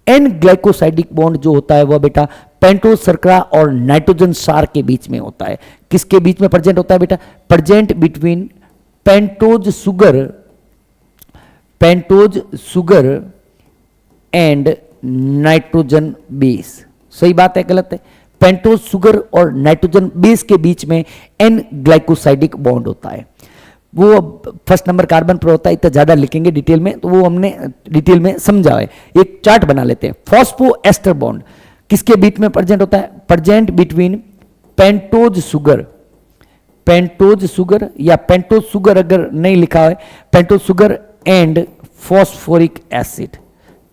एन ग्लाइकोसाइडिक बॉन्ड जो होता है वह बेटा पेंटोज शर्करा और नाइट्रोजन सार के बीच में होता है। किसके बीच में प्रेजेंट होता है बेटा? Present between pentose sugar and nitrogen base. सही बात है गलत है? पेंटोज सुगर और नाइट्रोजन बेस के बीच में एन ग्लाइकोसाइडिक बॉन्ड होता है। वो फर्स्ट नंबर कार्बन पर होता है, इतना ज्यादा लिखेंगे डिटेल में तो वो हमने डिटेल में समझा है। एक चार्ट बना लेते हैं। फॉस्फो एस्टर बॉन्ड किसके बीच में प्रेजेंट होता है? प्रेजेंट बिटवीन पेंटोज सुगर या पेंटोज सुगर अगर नहीं लिखा है, pentose sugar and phosphoric acid.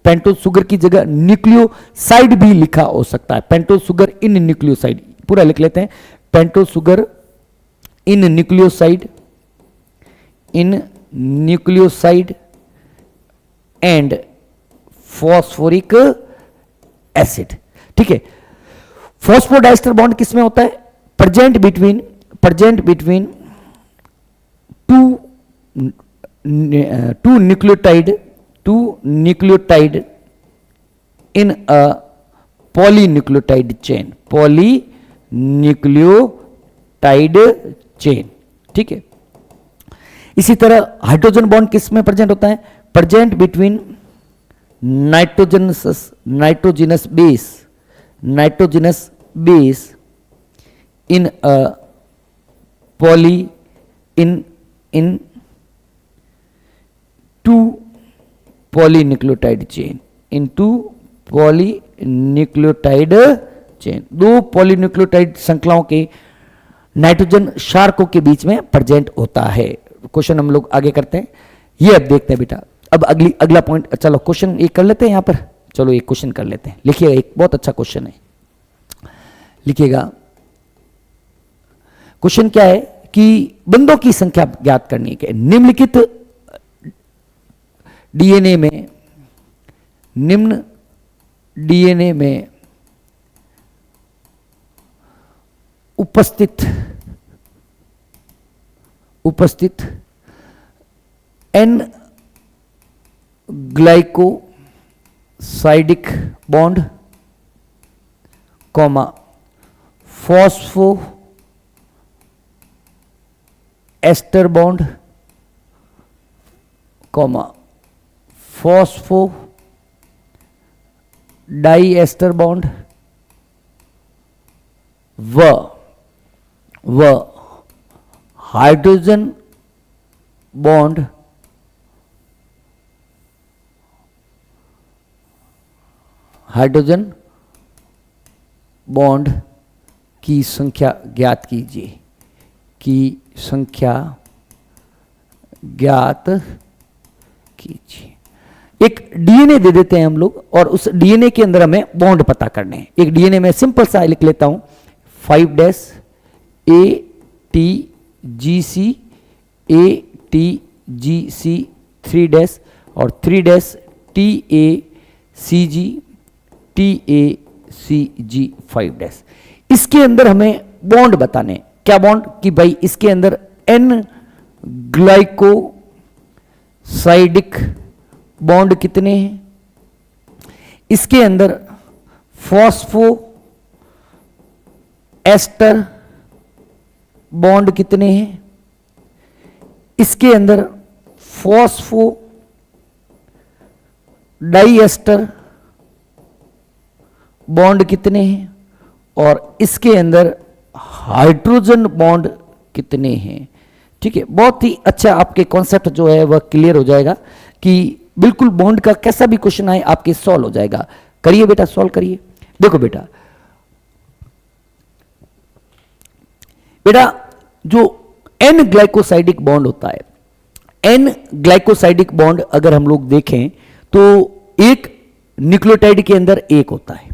Pentose sugar की जगह न्यूक्लियोसाइड भी लिखा हो सकता है। पेंटोज सुगर इन न्यूक्लियोसाइड, पूरा लिख लेते हैं। Pentose sugar in nucleoside and phosphoric acid, ठीक है। फॉस्फोडाइस्टर बॉन्ड किसमें होता है? Present between two nucleotide in a polynucleotide chain, ठीक है। इसी तरह हाइड्रोजन बॉन्ड किस में प्रेजेंट होता है? Present between nitrogenous base in a two polynucleotide chain. 2 polynucleotide श्रृंखलाओं के नाइट्रोजन शार्कों के बीच में प्रेजेंट होता है। क्वेश्चन हम लोग आगे करते हैं। ये अब देखते हैं बेटा, अब अगला पॉइंट। चलो क्वेश्चन एक कर लेते हैं यहां पर। चलो एक क्वेश्चन कर लेते हैं। लिखिएगा, एक बहुत अच्छा क्वेश्चन है, लिखिएगा। क्वेश्चन क्या है कि बंधों की संख्या ज्ञात करनी है। निम्नलिखित डीएनए में उपस्थित N glycosidic bond comma phosphoester bond comma phosphodiester bond व हाइड्रोजन बॉन्ड की संख्या ज्ञात कीजिए, एक डीएनए दे देते हैं हम लोग और उस डीएनए के अंदर हमें बॉन्ड पता करने हैं। एक डीएनए में सिंपल सा लिख लेता हूं 5' ATGC ATGC 3' और 3' TACG TACG 5'। इसके अंदर हमें बॉन्ड बताने, क्या बॉन्ड कि भाई इसके अंदर N ग्लाइकोसाइडिक बॉन्ड कितने हैं, इसके अंदर फॉस्फो एस्टर बॉन्ड कितने हैं, इसके अंदर फॉस्फो डाइएस्टर बॉन्ड कितने हैं और इसके अंदर हाइड्रोजन बॉन्ड कितने हैं। ठीक है, बहुत ही अच्छा आपके कॉन्सेप्ट जो है वह क्लियर हो जाएगा कि बिल्कुल बॉन्ड का कैसा भी क्वेश्चन आए आपके सॉल्व हो जाएगा। करिए बेटा, सॉल्व करिए। देखो बेटा जो एन ग्लाइकोसाइडिक बॉन्ड होता है, एन ग्लाइकोसाइडिक बॉन्ड अगर हम लोग देखें तो एक न्यूक्लियोटाइड के अंदर एक होता है।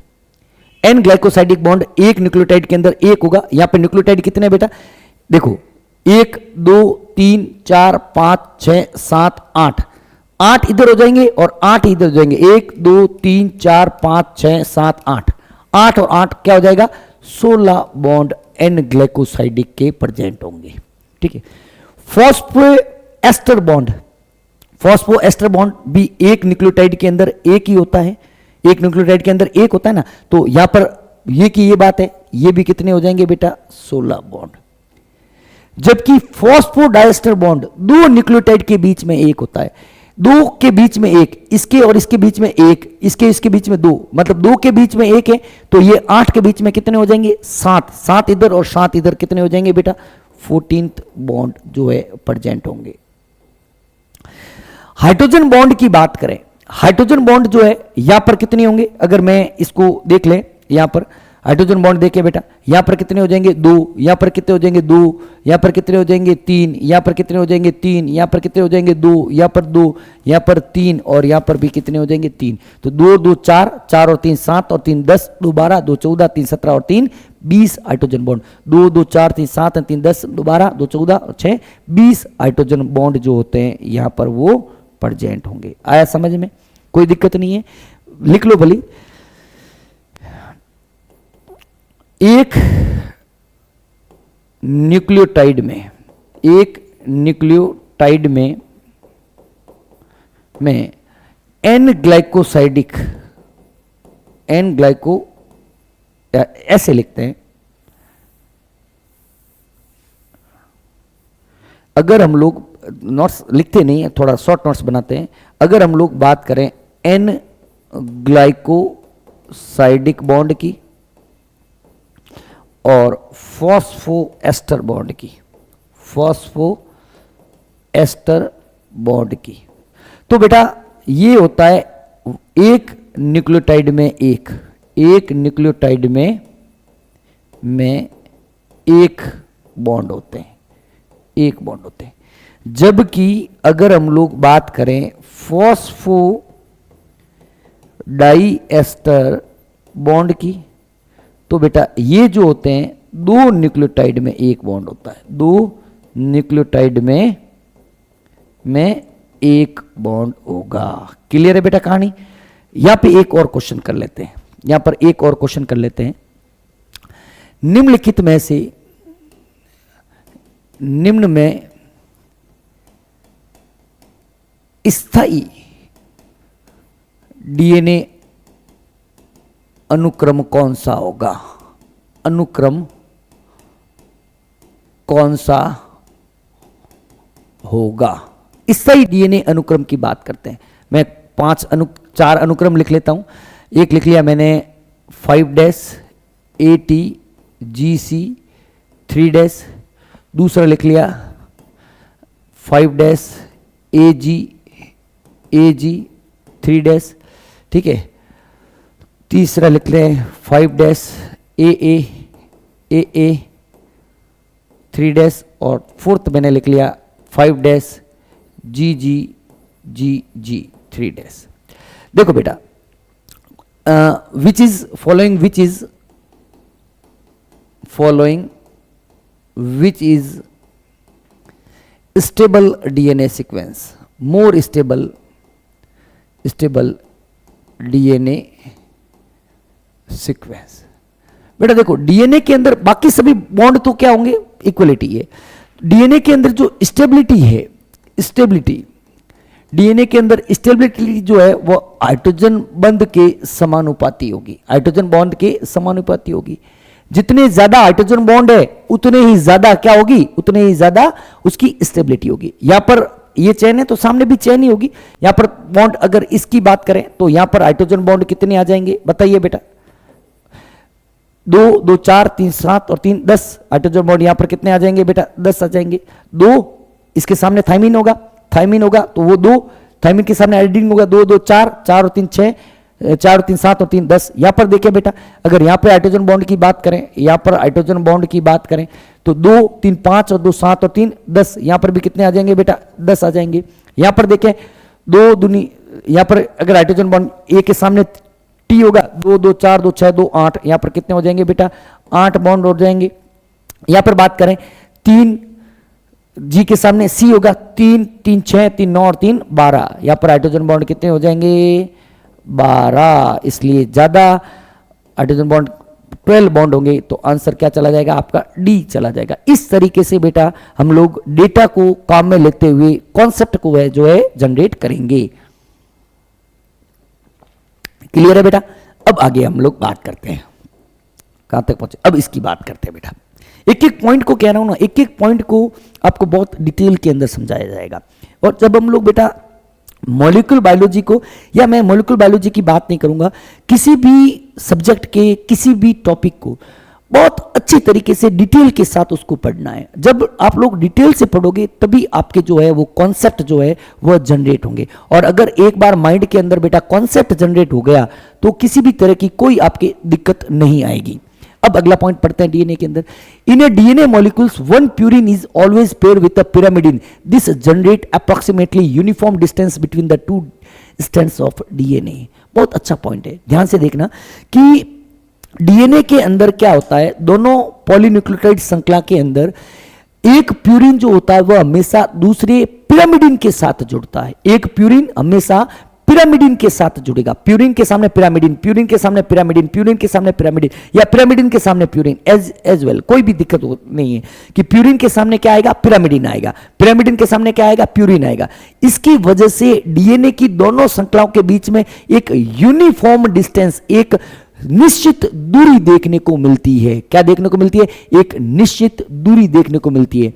एन ग्लाइकोसाइडिक बॉन्ड एक न्यूक्लियोटाइड के अंदर एक होगा। यहां पे न्यूक्लियोटाइड कितने बेटा, देखो 1 2 3 4 5 6 7 8, 8 इधर हो जाएंगे और 8 इधर हो जाएंगे। 1 2 3 4 5 6 7 8, 8 और 8 क्या हो जाएगा, 16 बॉन्ड एन ग्लाइकोसाइडिक के प्रेजेंट होंगे। ठीक है, फॉस्फोएस्टर बॉन्ड भी एक न्यूक्लियोटाइड के अंदर एक ही होता है, एक न्यूक्लियोटाइड के अंदर एक होता है ना, तो यहां पर ये की ये बात है, ये भी कितने हो जाएंगे बेटा, 16 बॉन्ड। जबकि फॉस्फोडाइएस्टर बॉन्ड दो न्यूक्लियोटाइड के बीच में एक होता है, दो के बीच में एक, इसके और इसके बीच में एक, इसके बीच में दो, मतलब दो के बीच में एक है, तो ये 8 के बीच में कितने हो जाएंगे, 7, 7 इधर और 7 इधर कितने हो जाएंगे बेटा, 14th बॉन्ड जो है प्रेजेंट होंगे। हाइड्रोजन बॉन्ड की बात करें, हाइड्रोजन बॉन्ड जो है यहां पर कितने होंगे, अगर मैं इसको देख लें, यहां पर हाइड्रोजन बॉन्ड देखे बेटा, यहां पर कितने हो जाएंगे, 2, यहां पर कितने हो जाएंगे, 2, यहां पर कितने हो जाएंगे, 3, यहां पर कितने हो जाएंगे, 3, यहां पर कितने हो जाएंगे, 2, यहां पर 2, यहां पर 3 और यहां पर भी कितने हो जाएंगे, 3। तो 2 2 4, 4 और 3 7 और 3 10, 2 12, 2 14, 3 17 और 3 20 हाइड्रोजन बॉन्ड। 2 2 4 3 7 3 10, 2 12, 2 14 और 6 20 हाइड्रोजन बॉन्ड जो होते हैं यहां पर वो प्रेजेंट होंगे। आया समझ में, कोई दिक्कत नहीं है, लिख लो भली। एक न्यूक्लियोटाइड में एन ग्लाइको ऐसे लिखते हैं, अगर हम लोग नोट्स लिखते नहीं है, थोड़ा शॉर्ट नोट्स बनाते हैं। अगर हम लोग बात करें एन ग्लाइकोसाइडिक बॉन्ड की और फॉस्फोएस्टर बॉन्ड की, तो बेटा ये होता है एक न्यूक्लियोटाइड में एक न्यूक्लियोटाइड में एक बॉन्ड होते हैं, जबकि अगर हम लोग बात करें फॉस्फोडाइएस्टर बॉन्ड की, तो बेटा ये जो होते हैं दो न्यूक्लियोटाइड में एक बॉन्ड होता है, दो न्यूक्लियोटाइड में एक बॉन्ड होगा। क्लियर है बेटा कहानी। यहां पे एक और क्वेश्चन कर लेते हैं, यहां पर एक और क्वेश्चन कर लेते हैं। निम्नलिखित में से निम्न में स्थायी डीएनए अनुक्रम कौन सा होगा, अनुक्रम कौन सा होगा। स्थायी डीएनए अनुक्रम की बात करते हैं। मैं 4 अनुक्रम लिख लेता हूं। एक लिख लिया मैंने 5' AT GC 3 डैश, दूसरा लिख लिया 5 डैश AG 3 डैश, ठीक है। तीसरा लिख लें 5 डैश AA 3 डैश, और फोर्थ मैंने लिख लिया 5 डैश GG 3 डैश। देखो बेटा, which is following which is stable DNA sequence, more stable DNA sequence। बेटा देखो, डीएनए के अंदर बाकी सभी बॉन्ड तो क्या होंगे, इक्वलिटी है। डीएनए के अंदर जो स्टेबिलिटी है, डीएनए के अंदर स्टेबिलिटी जो है वो हाइड्रोजन बंध के समानुपाती होगी, हाइड्रोजन बॉन्ड के समानुपाती होगी। जितने ज्यादा हाइड्रोजन बॉन्ड है उतने ही ज्यादा क्या होगी, उतने ही ज्यादा उसकी स्टेबिलिटी होगी। यहां पर ये चेन है तो सामने भी चेन ही होगी। यहां पर बॉन्ड अगर इसकी बात करें तो यहां पर हाइड्रोजन बॉन्ड कितने आ जाएंगे बताइए बेटा, 2 2 4 3 7 और 3 10 हाइड्रोजन बॉन्ड यहां पर कितने आ जाएंगे बेटा, 10 आ जाएंगे। 2 इसके सामने थाइमिन होगा तो वो 2 थाइमिन के सामने आयोडीन होगा, 2 2 4 4 और 3 6, 4 और 3 7 और 3 10। यहां पर देखिए बेटा, अगर यहां पर हाइड्रोजन बॉन्ड की बात करें, यहां पर हाइड्रोजन बॉन्ड की बात करें तो 2 3 5 और 2 7 और 3 10, यहां पर भी कितने आ जाएंगे बेटा, 10 आ जाएंगे। यहां पर देखें 2 दूनी, यहां पर अगर हाइड्रोजन बॉन्ड ए के सामने टी होगा, 2 2 4 2 6 2 8, यहां पर कितने हो जाएंगे बेटा, 8 बॉन्ड हो जाएंगे। यहां पर बात करें 3 जी के सामने सी होगा, 3 3 6 3 9 और 3 12, यहां पर हाइड्रोजन बॉन्ड कितने हो जाएंगे, 12। इसलिए ज्यादा हाइड्रोजन बॉन्ड 12 बॉन्ड होंगे, तो आंसर क्या चला जाएगा आपका, डी चला जाएगा। इस तरीके से बेटा हम लोग डेटा को काम में लेते हुए कॉन्सेप्ट को है जो है जनरेट करेंगे। क्लियर है बेटा। अब आगे हम लोग बात करते हैं, कहां तक पहुंचे, अब इसकी बात करते हैं बेटा। एक एक पॉइंट को कह रहा हूं ना, एक एक पॉइंट को आपको बहुत डिटेल के अंदर समझाया जाएगा। और जब हम लोग बेटा मॉलिक्यूल बायोलॉजी को, या मैं मॉलिक्यूल बायोलॉजी की बात नहीं करूंगा, किसी भी सब्जेक्ट के किसी भी टॉपिक को बहुत अच्छी तरीके से डिटेल के साथ उसको पढ़ना है। जब आप लोग डिटेल से पढ़ोगे तभी आपके जो है वो कॉन्सेप्ट जो है वह जनरेट होंगे। और अगर एक बार माइंड के अंदर बेटा कॉन्सेप्ट जनरेट हो गया तो किसी भी तरह की कोई आपकी दिक्कत नहीं आएगी। अब अगला पॉइंट पढ़ते हैं डीएनए के अंदर। In a DNA molecules one purine is always pair with a pyrimidine, this generate approximately uniform distance between the two strands of DNA. बहुत अच्छा पॉइंट है, ध्यान से देखना कि डीएनए के अंदर क्या होता है, दोनों पॉलीन्यूक्लियोटाइड श्रृंखला के अंदर एक प्यूरिन जो होता है वह हमेशा दूसरे पिरामिडिन के साथ जुड़ता है। एक प्यूरिन हमेशा पिरामिडिन के साथ जुड़ेगा। प्यूरिन के सामने पिरामिडिन, प्यूरिन के सामने पिरामिडिन, प्यूरिन के सामने पिरामिडिन, या पिरामिडिन के सामने प्यूरिन, एज वेल कोई भी दिक्कत नहीं है कि प्यूरिन के सामने क्या आएगा, पिरामिडिन आएगा, पिरामिडिन के सामने क्या आएगा, प्यूरिन आएगा। इसकी वजह से डीएनए की दोनों श्रृंखलाओं के बीच में एक यूनिफॉर्म डिस्टेंस, एक निश्चित दूरी देखने को मिलती है। क्या देखने को मिलती है, एक निश्चित दूरी देखने को मिलती है।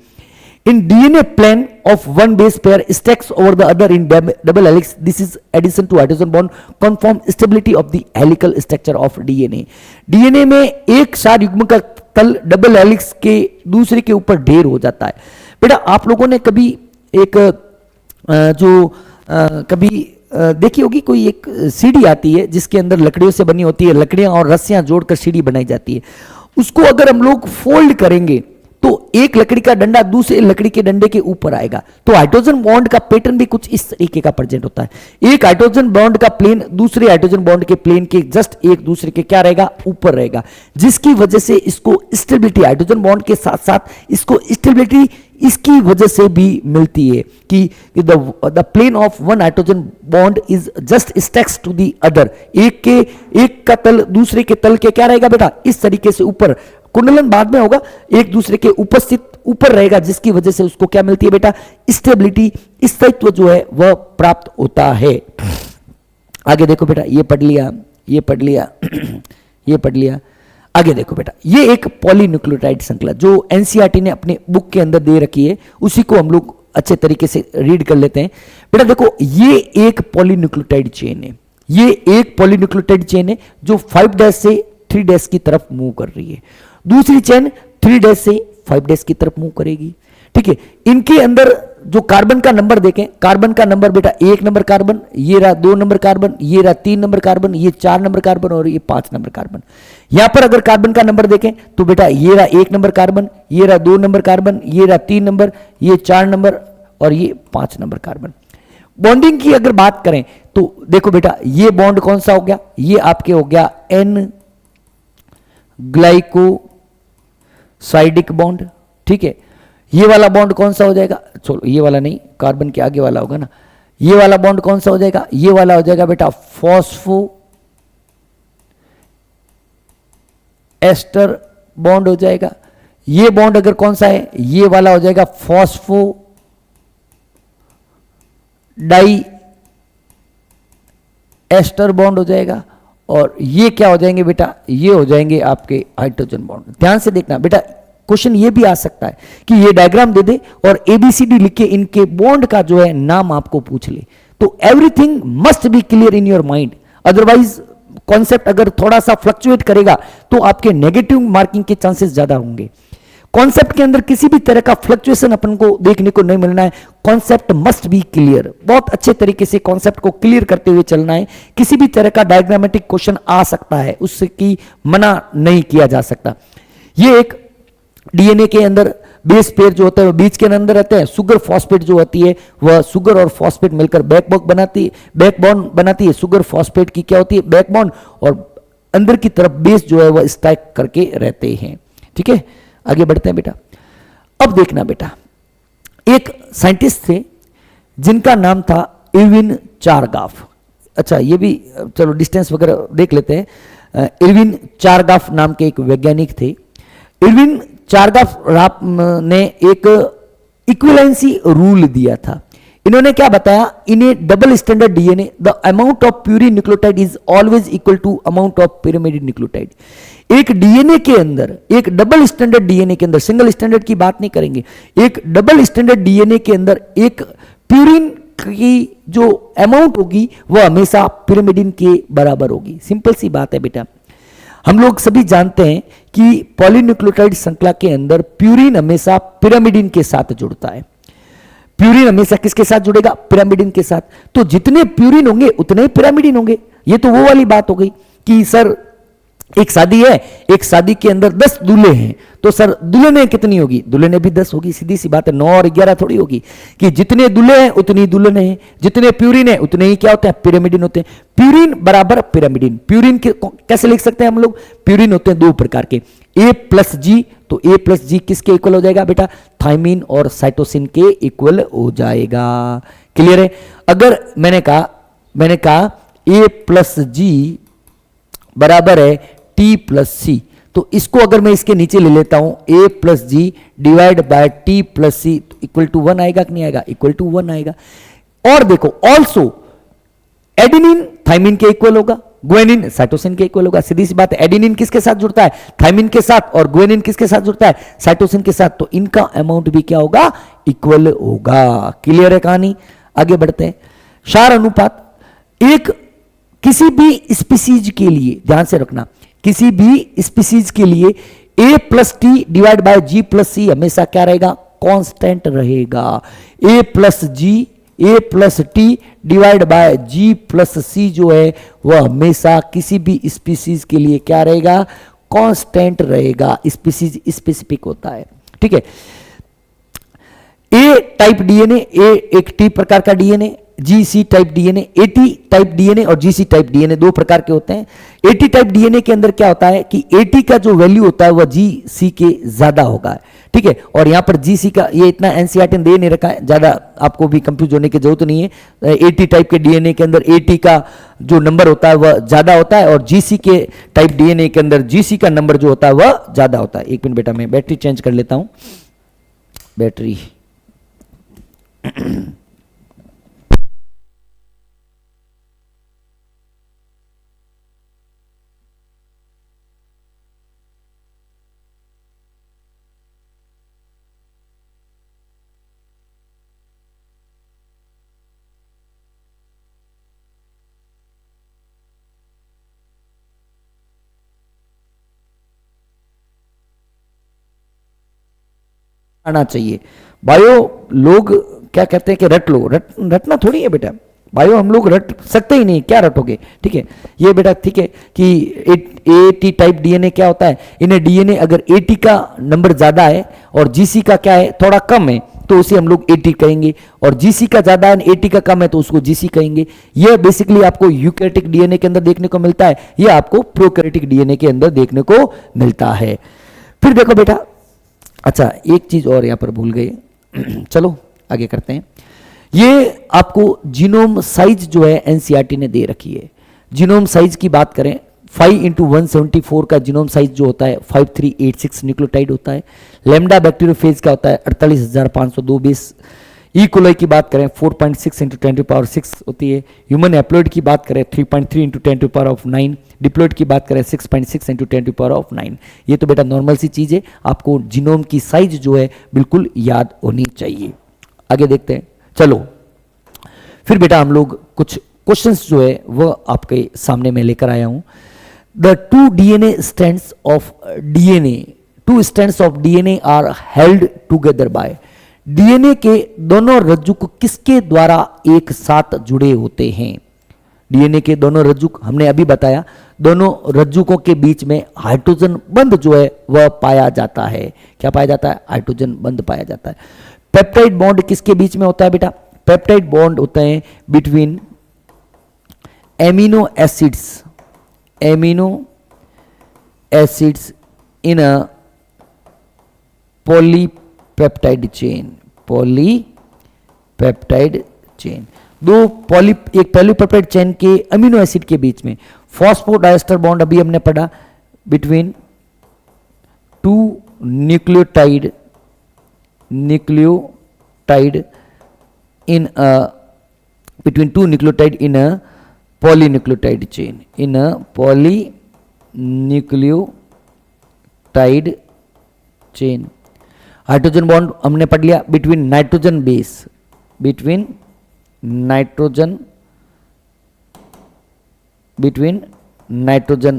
In DNA plane of one base pair stacks over the other in double helix, this is addition to hydrogen bond confirm stability of the helical structure of DNA। DNA में एक सार युग्म का तल डबल हेलिक्स के दूसरे के ऊपर ढेर हो जाता है। बेटा आप लोगों ने कभी एक कभी देखी होगी, कोई एक सीढ़ी आती है जिसके अंदर लकड़ियों से बनी होती है, लकड़ियां और रस्सियां जोड़कर सीढ़ी बनाई जाती है। उसको अगर हम लोग फोल्ड करेंगे तो एक लकड़ी का डंडा दूसरे लकड़ी के डंडे के ऊपर आएगा। तो हाइड्रोजन बॉन्ड का पैटर्न भी कुछ इस तरीके का प्रेजेंट होता है। एक हाइड्रोजन बॉन्ड का प्लेन दूसरे हाइड्रोजन बॉन्ड के प्लेन के जस्ट एक दूसरे के क्या रहेगा, ऊपर रहेगा, जिसकी वजह से इसको स्टेबिलिटी, हाइड्रोजन बॉन्ड के साथ साथ इसको स्टेबिलिटी इसकी वजह से भी मिलती है कि the plane of one hydrogen bond is just stacks to the other. एक का तल दूसरे के तल के क्या रहेगा बेटा, इस तरीके से ऊपर, कुंडलन बाद में होगा, एक दूसरे के उपस्थित ऊपर रहेगा, जिसकी वजह से उसको क्या मिलती है बेटा, स्टेबिलिटी, स्थायित्व जो है वह प्राप्त होता है। आगे देखो बेटा, ये पढ़ लिया, ये पढ़ लिया, ये पढ़ लिया। आगे देखो बेटा, ये एक पॉलीन्यूक्लियोटाइड श्रृंखला जो एनसीईआरटी ने अपने बुक के अंदर दे रखी है, उसी को हम लोग अच्छे तरीके से रीड कर लेते हैं। बेटा देखो, ये एक पॉलीन्यूक्लियोटाइड चेन है, ये एक पॉलीन्यूक्लियोटाइड चेन है जो 5' से 3' की तरफ मूव कर रही है। दूसरी चेन 3 डैश से 5 डैश की तरफ मूव करेगी। ठीक है, इनके अंदर जो कार्बन का नंबर देखें, कार्बन का नंबर बेटा 1 नंबर कार्बन, ये रहा 2 नंबर कार्बन, ये रहा 3 नंबर कार्बन, ये 4 नंबर कार्बन और ये 5 नंबर कार्बन। यहां पर अगर कार्बन का नंबर देखें तो बेटा ये रहा 1 नंबर कार्बन, ये रहा 2 नंबर कार्बन, ये रहा 3 नंबर, ये 4 नंबर और ये 5 नंबर कार्बन। बॉन्डिंग की अगर बात करें तो देखो बेटा ये बॉन्ड कौन सा हो गया, ये आपके हो गया एन ग्लाइकोसाइडिक बॉन्ड। ठीक है, ये वाला बॉन्ड कौन सा हो जाएगा, चलो ये वाला नहीं, कार्बन के आगे वाला होगा ना, ये वाला बॉन्ड कौन सा हो जाएगा, ये वाला हो जाएगा बेटा फॉस्फो एस्टर बॉन्ड हो जाएगा। ये बॉन्ड अगर कौन सा है, ये वाला हो जाएगा फॉस्फो डाई एस्टर बॉन्ड हो जाएगा। और ये क्या हो जाएंगे बेटा, ये हो जाएंगे आपके हाइड्रोजन बॉन्ड। ध्यान से देखना बेटा, क्वेश्चन ये भी आ सकता है कि ये डायग्राम दे दे और एबीसीडी लिख के इनके बॉन्ड का जो है नाम आपको पूछ ले, तो everything must be clear in your mind. Otherwise concept अगर थोड़ा सा फ्लक्चुएट करेगा तो आपके नेगेटिव मार्किंग के चांसेस ज्यादा होंगे। कॉन्सेप्ट के अंदर किसी भी तरह का फ्लक्चुएशन अपन को देखने को नहीं मिलना है। कॉन्सेप्ट मस्ट बी क्लियर, बहुत अच्छे तरीके से कॉन्सेप्ट को क्लियर करते हुए चलना है। किसी भी तरह का डायग्रामेटिक क्वेश्चन आ सकता है, उससे की मना नहीं किया जा सकता। ये एक डीएनए के अंदर बेस पेयर जो होता है वो बीच के अंदर रहते हैं। सुगर फॉस्फेट जो होती है वह सुगर और फॉस्फेट मिलकर बैकबोन बनाती है। शुगर फॉस्फेट की क्या होती है, बैकबोन, और अंदर की तरफ बेस जो है वह स्टैक करके रहते हैं। ठीक है, आगे बढ़ते हैं बेटा। अब देखना बेटा, एक साइंटिस्ट थे जिनका नाम था इरविन चारगाफ। अच्छा ये भी चलो डिस्टेंस वगैरह देख लेते हैं। इरविन चारगाफ नाम के एक वैज्ञानिक थे। इरविन चारगाफ ने एक इक्विवेलेंसी रूल दिया था। इन्होंने क्या बताया, in a double stranded DNA the amount of purine nucleotide is always equal to amount of pyrimidine nucleotide. एक डीएनए के अंदर, एक डबल स्टैंडर्ड डीएनए के अंदर, सिंगल स्टैंडर्ड की बात नहीं करेंगे, एक डबल स्टैंडर्ड डीएनए के अंदर एक प्यूरिन की जो अमाउंट होगी वह हमेशा पिरामिडिन के बराबर होगी। सिंपल सी बात है बेटा। हम लोग सभी जानते हैं कि पॉलीन्यूक्लियोटाइड श्रृंखला के अंदर प्यूरिन हमेशा पिरामिडिन के साथ जुड़ता है। प्यूरिन हमेशा किसके साथ जुड़ेगा, पिरामिडिन के साथ। तो जितने प्यूरिन होंगे उतने ही पिरामिडिन होंगे। ये तो वो वाली बात हो गई कि सर एक शादी है, एक शादी के अंदर 10 दूल्हे हैं, तो सर दुल्हनें कितनी होगी, दुल्हनें भी 10 होगी। सीधी सी बात है, 9 और 11 थोड़ी होगी कि जितने दूल्हे हैं उतनी दुल्हनें हैं, जितने प्यूरिन है उतने ही क्या होते हैं, पिरामिडिन होते हैं। प्यूरिन बराबर पिरामिडिन। प्यूरिन के कैसे लिख सकते हैं हम लोग, प्यूरिन होते हैं 2 प्रकार के, ए प्लस जी। तो ए प्लस जी किसके इक्वल हो जाएगा बेटा, थायमिन और साइटोसिन के इक्वल हो जाएगा। क्लियर है। अगर मैंने कहा ए प्लस जी बराबर है टी प्लस सी, तो इसको अगर मैं इसके नीचे ले लेता हूं A plus G divide by T plus C, equal to 1 आएगा कि नहीं आएगा, इक्वल टू 1 आएगा। और देखो ऑल्सो एडेनिन थायमिन के इक्वल होगा, ग्वानिन साइटोसिन के इक्वल होगा। सीधी सी बात है, एडेनिन किसके साथ जुड़ता है, थायमिन के साथ, और ग्वानिन किसके साथ जुड़ता है, साइटोसिन के साथ। तो इनका अमाउंट भी क्या होगा, इक्वल होगा। क्लियर है कहानी। आगे बढ़ते हैं। क्षार अनुपात एक किसी भी स्पीसीज के लिए, ध्यान से रखना, किसी भी स्पीसीज के लिए A plus T divide by G plus C हमेशा क्या रहेगा, कांस्टेंट रहेगा। A plus G, A plus T divide by G plus C जो है वह हमेशा किसी भी स्पीसीज के लिए क्या रहेगा, कांस्टेंट रहेगा। स्पीसीज स्पेसिफिक होता है। ठीक है। ए टाइप डीएनए, ए एक टी प्रकार का DNA, GC type DNA, eighty type DNA और जीसी टाइप डीएनए 2 प्रकार के होते हैं। एटी टाइप डीएनए के अंदर क्या होता है कि एटी का जो वैल्यू होता है वह जीसी के ज्यादा होगा। ठीक है। और यहां पर जीसी का ये इतना एनसीईआरटी ने दे नहीं रखा है, ज्यादा आपको भी कंफ्यूज होने की जरूरत नहीं है। एटी टाइप के डीएनए के अंदर एटी का जो नंबर होता है वह ज्यादा होता है, और जीसी के टाइप डीएनए के अंदर जीसी का नंबर जो होता है वह ज्यादा होता है। 1 मिनट बेटा, मैं बैटरी चेंज कर लेता हूं। बैटरी आना चाहिए। बायो लोग क्या कहते हैं कि रट लो, रटना थोड़ी है बेटा, बायो हम लोग रट सकते ही नहीं, क्या रटोगे। ठीक है, ये बेटा ठीक है कि एटी टाइप डीएनए क्या होता है, इन्हें डीएनए अगर एटी का नंबर ज्यादा है और जीसी का क्या है थोड़ा कम है तो उसे हम लोग एटी कहेंगे, और जीसी का ज्यादा है एटी का कम है तो उसको जीसी कहेंगे। यह बेसिकली आपको यूकैरियोटिक डीएनए के अंदर देखने को मिलता है, यह आपको प्रोकैरियोटिक डीएनए के अंदर देखने को मिलता है। फिर देखो बेटा, अच्छा एक चीज और यहां पर भूल गए चलो आगे करते हैं। ये आपको जीनोम साइज जो है एनसीईआरटी ने दे रखी है। जीनोम साइज की बात करें 5x174 का जीनोम साइज जो होता है 5386 न्यूक्लियोटाइड होता है। लैम्डा बैक्टीरियोफेज का होता है 48,502 बेस। ई कोलाई की बात करें 4.6 × 10⁻6 होती है। ह्यूमन हैप्लॉइड की बात करें 3.3 × 10⁻9। डिप्लॉइड की बात करें 6.6 × 10⁻9। ये तो बेटा नॉर्मल सी चीज है, आपको जीनोम की साइज जो है बिल्कुल याद होनी चाहिए। आगे देखते हैं, चलो फिर बेटा हम लोग कुछ क्वेश्चंस जो है वो आपके सामने मैं लेकर आया हूं। The two DNA strands of DNA, two strands of DNA are held together by. DNA के दोनों रज्जुक किसके द्वारा एक साथ जुड़े होते हैं। डीएनए के दोनों रज्जुक हमने अभी बताया, दोनों रज्जुकों के बीच में हाइड्रोजन बंध जो है वह पाया जाता है। क्या पाया जाता है, हाइड्रोजन बंध पाया जाता है। पेप्टाइड बॉन्ड किसके बीच में होता है बेटा, पेप्टाइड बॉन्ड होते हैं between amino acids, amino acids in a polypeptide chain, polypeptide chain. दो एक पॉलीपेप्टाइड चेन के अमीनो एसिड के बीच में। फॉस्फोडाइस्टर बॉन्ड अभी हमने पढ़ा between two nucleotide in a between two nucleotide in a polynucleotide chain, in a polynucleotide chain। Hydrogen bond हमने पढ़ लिया between nitrogen base, between nitrogen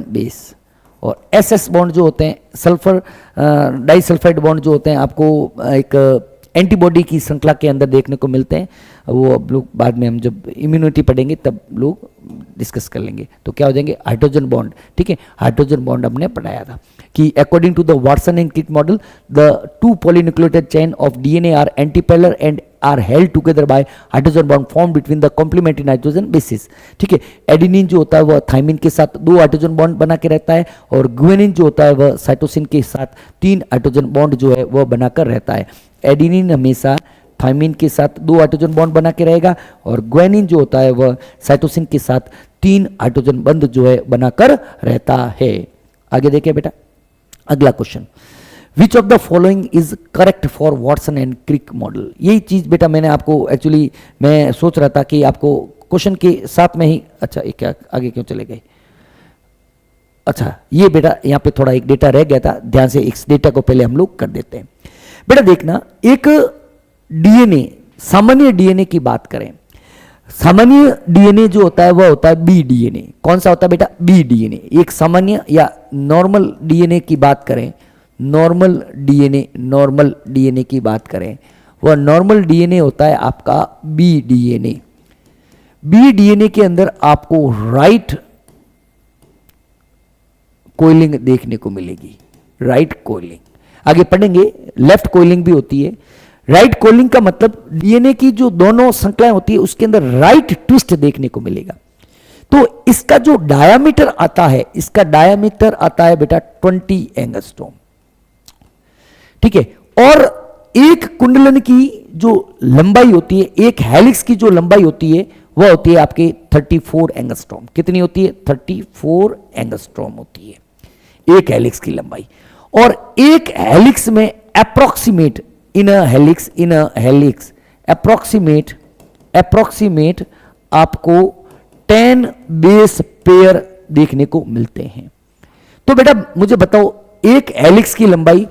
base. और एसएस बॉन्ड जो होते हैं सल्फर डाइसल्फाइड बॉन्ड जो होते हैं आपको एक एंटीबॉडी की श्रृंखला के अंदर देखने को मिलते हैं। वो अब लोग बाद में हम जब इम्यूनिटी पढ़ेंगे तब लोग डिस्कस कर लेंगे। तो क्या हो जाएंगे, हाइड्रोजन बॉन्ड। ठीक है, हाइड्रोजन बॉन्ड हमने पढ़ाया था कि according to the Watson and Crick model the two polynucleotide chain of DNA are antiparallel and are held together by hydrogen bond form between the complementary nitrogen bases. ठीक है, एडेनिन जो होता है वह थाइमिन के साथ 2 हाइड्रोजन बॉन्ड बना के रहता है, और गुआनिन जो होता है वह साइटोसिन के साथ 3 हाइड्रोजन बॉन्ड जो है वह बनाकर रहता है। एडेनिन हमेशा थाइमिन के साथ 2 हाइड्रोजन बॉन्ड बना के रहेगा, और गुआनिन जो होता है वह साइटोसिन के साथ 3 हाइड्रोजन बंध जो है बनाकर रहता है। आगे देखिए बेटा, अगला question, which of the following is correct for Watson and Crick model. यही चीज बेटा मैंने आपको एक्चुअली मैं सोच रहा था कि आपको क्वेश्चन के साथ में ही, अच्छा एक आगे क्यों चले गए। अच्छा ये बेटा यहाँ पे थोड़ा एक डेटा रह गया था, ध्यान से इस डेटा को पहले हम लोग कर देते हैं। बेटा देखना, एक डीएनए, सामान्य डीएनए की बात करें, सामान्य डीएनए जो होता है वह होता है बी डीएनए। कौन सा होता है बेटा, बी डीएनए। एक सामान्य या नॉर्मल डीएनए की बात करें, नॉर्मल डीएनए की बात करें, वह नॉर्मल डीएनए होता है आपका बी डीएनए। बी डीएनए के अंदर आपको राइट कोइलिंग देखने को मिलेगी, राइट कोइलिंग। आगे पढ़ेंगे लेफ्ट कोइलिंग भी होती है। राइट कोइलिंग का मतलब डीएनए की जो दोनों श्रृंखलाएं होती है उसके अंदर राइट ट्विस्ट देखने को मिलेगा। तो इसका जो डायामीटर आता है, इसका डायामीटर आता है बेटा 20 एंगस्ट्रॉम। ठीक है, और एक कुंडलन की जो लंबाई होती है, एक हेलिक्स की जो लंबाई होती है वह होती है आपके 34 एंगस्ट्रॉम। कितनी होती है, 34 एंगस्ट्रॉम होती है एक हेलिक्स की लंबाई। और एक हेलिक्स में अप्रोक्सीमेट इन अ हेलिक्स अप्रोक्सीमेट आपको 10 बेस पेयर देखने को मिलते हैं। तो बेटा मुझे बताओ, एक हेलिक्स की लंबाई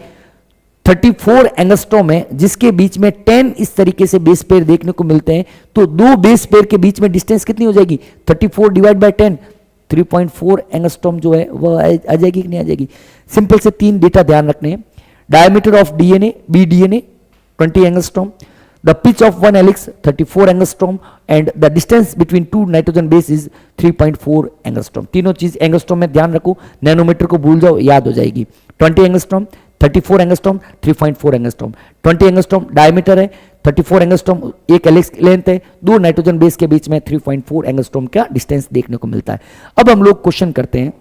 34 एंगस्ट्रॉम है जिसके बीच में 10 इस तरीके से बेस पेयर देखने को मिलते हैं, तो 2 बेस पेयर के बीच में डिस्टेंस कितनी हो जाएगी, 34 डिवाइड बाय 10, 3.4 एंगस्ट्रॉम जो है वह आ जाएगी कि नहीं आ जाएगी। सिंपल से 3 डेटा ध्यान रखने हैं। Diameter of DNA B DNA 20 angstrom, the pitch of one helix 34 angstrom and the distance between two nitrogen base is 3.4 angstrom. तीनों चीज एंगस्ट्रॉम में ध्यान रखो, नैनोमीटर को भूल जाओ, याद हो जाएगी। 20 angstrom, 34 angstrom, 3.4 angstrom. 20 angstrom diameter है, 34 एंगस्ट्रॉम एक हेलिक्स लेंथ है, दो नाइट्रोजन बेस के बीच में 3.4 एंगस्ट्रॉम का डिस्टेंस देखने को मिलता है। अब हम लोग क्वेश्चन करते हैं,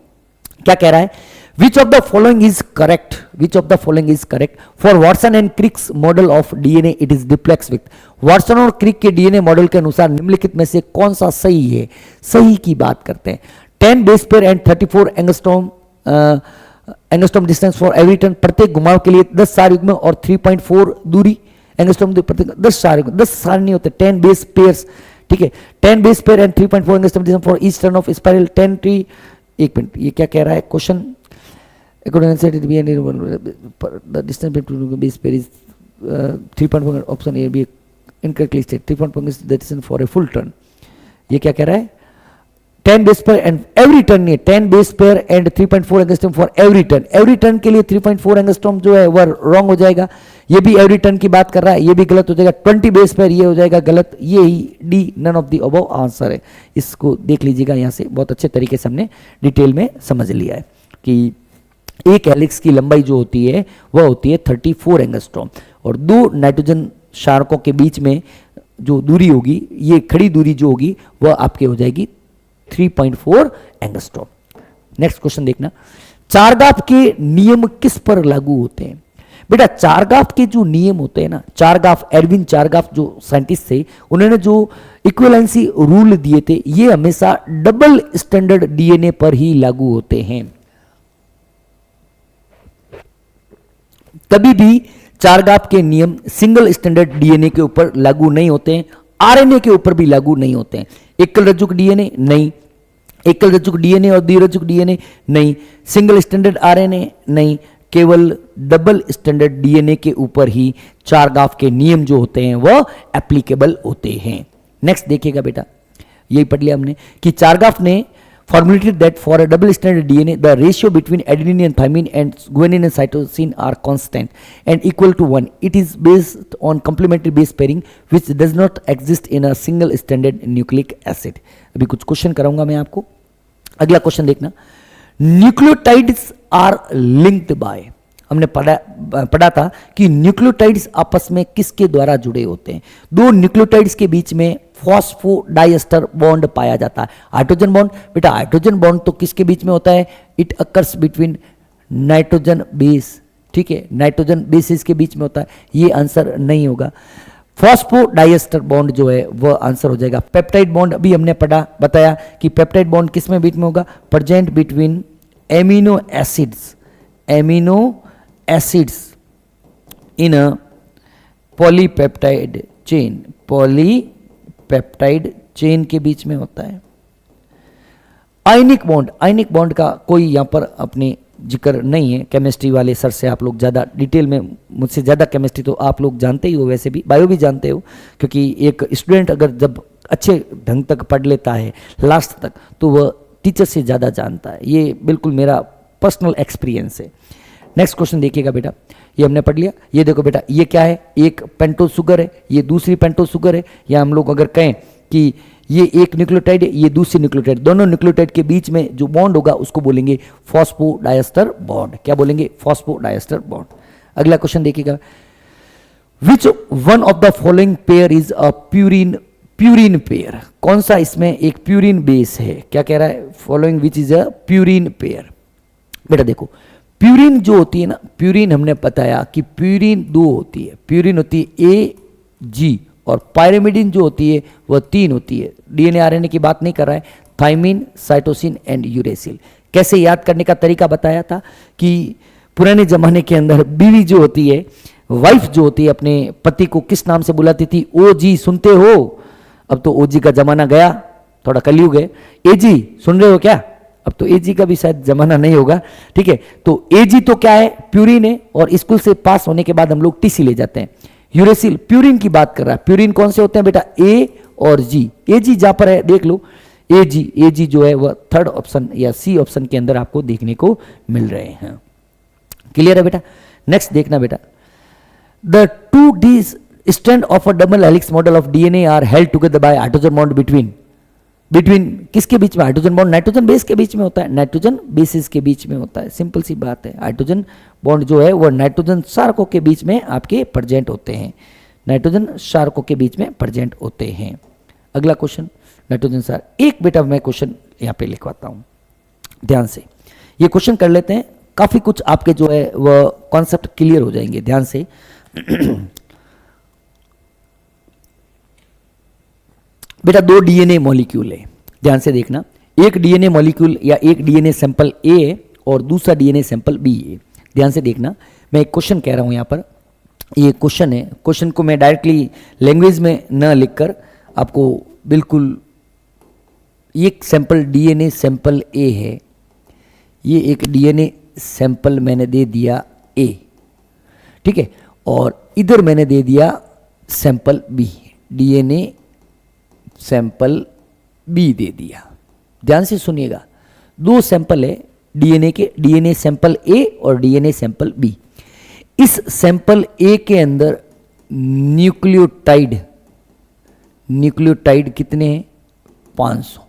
क्या कह रहा है, विच of the following is correct, which of the following is correct for Watson and Crick's model of DNA it is diplex with. Watson और क्रिक के डीएनए मॉडल के अनुसार निम्नलिखित में से कौन सा सही है? सही की बात करते हैं। 10 base pair and 34 angstrom angstrom distance for every turn, प्रत्येक घुमाव के लिए 10 सार युग्म और 3.4 दूरी एंगस्ट्रॉम प्रत्येक 10 सार युग्म, 10 सार नहीं होते, 10 बेस पेयर्स, ठीक है। 10 base pair and 3.4 angstrom distance for each turn off spiral 10 tree. एक मिनट, ये क्या कह रहा है question? According to the distance between base pair is 3.4, option A be incorrectly stated। 3.4 is the distance for a full turn। ये क्या कह रहा है? 10 base pair and every turn नहीं, 10 base pair and 3.4 angstrom for every turn. Every turn के लिए 3.4 एंगस्ट्रॉम जो है वह रॉन्ग हो जाएगा। ये भी एवरी टर्न की बात कर रहा है, ये भी गलत हो जाएगा। 20 बेस पेयर ये हो जाएगा गलत, ये ही D none of the above answer है। इसको देख लीजिएगा, यहाँ से बहुत अच्छे तरीके से हमने डिटेल में समझ लिया है कि एक हेलिक्स की लंबाई जो होती है वह होती है 34 एंगस्ट्रॉम और दो नाइट्रोजन शार्कों के बीच में जो दूरी होगी, ये खड़ी दूरी जो होगी वह आपके हो जाएगी 3.4 एंगस्ट्रॉम। नेक्स्ट क्वेश्चन देखना, चारगाफ के नियम किस पर लागू होते हैं? बेटा चारगाफ के जो नियम होते हैं ना, चारगाफ, एडविन चारगाफ जो साइंटिस्ट थे, उन्होंने जो इक्विवेलेंसी रूल दिए थे, ये हमेशा डबल स्टैंडर्ड डीएनए पर ही लागू होते हैं। कभी भी चारगाफ के नियम सिंगल स्टैंडर्ड डीएनए के ऊपर लागू नहीं होते हैं, आरएनए के ऊपर भी लागू नहीं होते हैं। एकल रज्जुक डीएनए नहीं, एकल रज्जुक डीएनए और द्विरज्जुक डीएनए नहीं, सिंगल स्टैंडर्ड आरएनए नहीं, केवल डबल स्टैंडर्ड डीएनए के ऊपर ही चारगाफ के नियम जो होते हैं वह एप्लीकेबल होते हैं। नेक्स्ट देखिएगा बेटा, यही पढ़ लिया हमने कि चारगाफ ने formulated that for a double stranded DNA the ratio between adenine and thymine and guanine and cytosine are constant and equal to 1. It is based on complementary base pairing which does not exist in a single stranded nucleic acid। अभी कुछ क्वेश्चन कराऊंगा मैं आपको। अगला क्वेश्चन देखना, न्यूक्लियोटाइड्स आर लिंक्ड बाय, हमने पढ़ा था कि न्यूक्लियोटाइड्स आपस में किसके द्वारा जुड़े होते हैं? दो न्यूक्लियोटाइड्स के बीच में फॉस्फोडाइएस्टर बॉन्ड पाया जाता है। हाइड्रोजन बॉन्ड, बेटा हाइड्रोजन बॉन्ड तो किसके बीच में होता है? It occurs between nitrogen base, ठीक है, नाइट्रोजन बेसिस के बीच में होता है। ये आंसर नहीं होगा। फॉस्फोडाइएस्टर बॉन्ड जो है वह आंसर हो जाएगा। पेप्टाइड बॉन्ड अभी हमने बताया कि पेप्टाइड बॉन्ड किस में बीच में होगा? Present between amino acids, amino acids in a polypeptide chain, polypeptide chain के बीच में होता है। आयनिक बॉन्ड, आयनिक बॉन्ड का कोई यहां पर अपने जिक्र नहीं है। केमिस्ट्री वाले सर से आप लोग ज़्यादा डिटेल में, मुझसे ज़्यादा केमिस्ट्री तो आप लोग जानते ही हो, वैसे भी बायो भी जानते हो, क्योंकि एक स्टूडेंट अगर जब अच्छे ढंग तक पढ़ लेता है लास्ट तक तो वह टीचर से ज़्यादा जानता है। ये बिल्कुल मेरा पर्सनल एक्सपीरियंस है। नेक्स्ट क्वेश्चन देखिएगा बेटा, ये हमने पढ़ लिया। ये देखो बेटा, ये क्या है? एक पेंटोज शुगर है, ये दूसरी पेंटोज शुगर है, या हम लोग अगर कहें कि ये एक न्यूक्लियोटाइड है, ये दूसरी न्यूक्लियोटाइड, दोनों न्यूक्लियोटाइड के बीच में जो बॉन्ड होगा उसको बोलेंगे फॉस्फोडाइएस्टर बॉन्ड। क्या बोलेंगे? Phosphodiester bond. अगला क्वेश्चन देखिएगा, which one of the following pair is a purine pair? कौन सा इसमें एक प्यूरिन बेस है? क्या कह रहा है? Following which is a purine pair. बेटा देखो, प्यूरिन जो होती है ना, प्यूरिन हमने बताया कि प्यूरिन दो होती है, प्यूरिन होती है AG, और पायरिमिडिन जो होती है वह 3 होती है। डीएनए आरएनए की बात नहीं कर रहा है, थाइमिन, साइटोसिन एंड यूरेसिल। कैसे याद करने का तरीका बताया था कि पुराने जमाने के अंदर बीवी जो होती है, वाइफ जो होती है, अपने पति को किस नाम से बुलाती थी? OG, सुनते हो? अब तो OG का जमाना गया, थोड़ा कलयुग है। AG सुन रहे हो क्या? अब तो AG का भी शायद जमाना नहीं होगा, ठीक है। तो AG तो क्या है? प्यूरिन है, और स्कूल से पास होने के बाद हम लोग TC ले जाते हैं। यूरेसिल प्यूरिन की बात कर रहा है। प्यूरिन कौन से होते हैं बेटा? A और G। AG जहां पर है देख लो, AG जो है वह थर्ड ऑप्शन या C ऑप्शन के अंदर आपको देखने को मिल रहे हैं। क्लियर है बेटा? नेक्स्ट देखना बेटा, the two D strand of a double helix model of DNA are held together by hydrogen bond between किसके बीच में? हाइड्रोजन बॉन्ड नाइट्रोजन बेस के बीच में होता है, नाइट्रोजन बेसिस के बीच में होता है। सिंपल सी बात है, हाइड्रोजन बॉन्ड जो है वो नाइट्रोजन शार्कों के बीच में आपके प्रेजेंट होते हैं, नाइट्रोजन शार्कों के बीच में प्रेजेंट होते हैं। अगला क्वेश्चन, नाइट्रोजन सार। एक बेटा मैं क्वेश्चन यहाँ पे लिखवाता हूँ, ध्यान से ये क्वेश्चन कर लेते हैं, काफी कुछ आपके जो है वह कॉन्सेप्ट क्लियर हो जाएंगे। ध्यान से बेटा दो डीएनए मॉलिक्यूल है, ध्यान से देखना, एक डीएनए मॉलिक्यूल या एक डीएनए सैंपल ए है और दूसरा डीएनए सैंपल बी है। ध्यान से देखना, मैं एक क्वेश्चन कह रहा हूं यहां पर, ये क्वेश्चन है, क्वेश्चन को मैं डायरेक्टली लैंग्वेज में न लिखकर आपको बिल्कुल, एक सैंपल डीएनए सैंपल ए है, ये एक डीएनए सैंपल मैंने दे दिया ए, ठीक है, और इधर मैंने दे दिया sample B, DNA sample B दे दिया। ध्यान से सुनिएगा, दो सैंपल है डीएनए के, डीएनए सैंपल ए और डीएनए सैंपल बी। इस सैंपल ए के अंदर न्यूक्लियोटाइड कितने हैं? 500।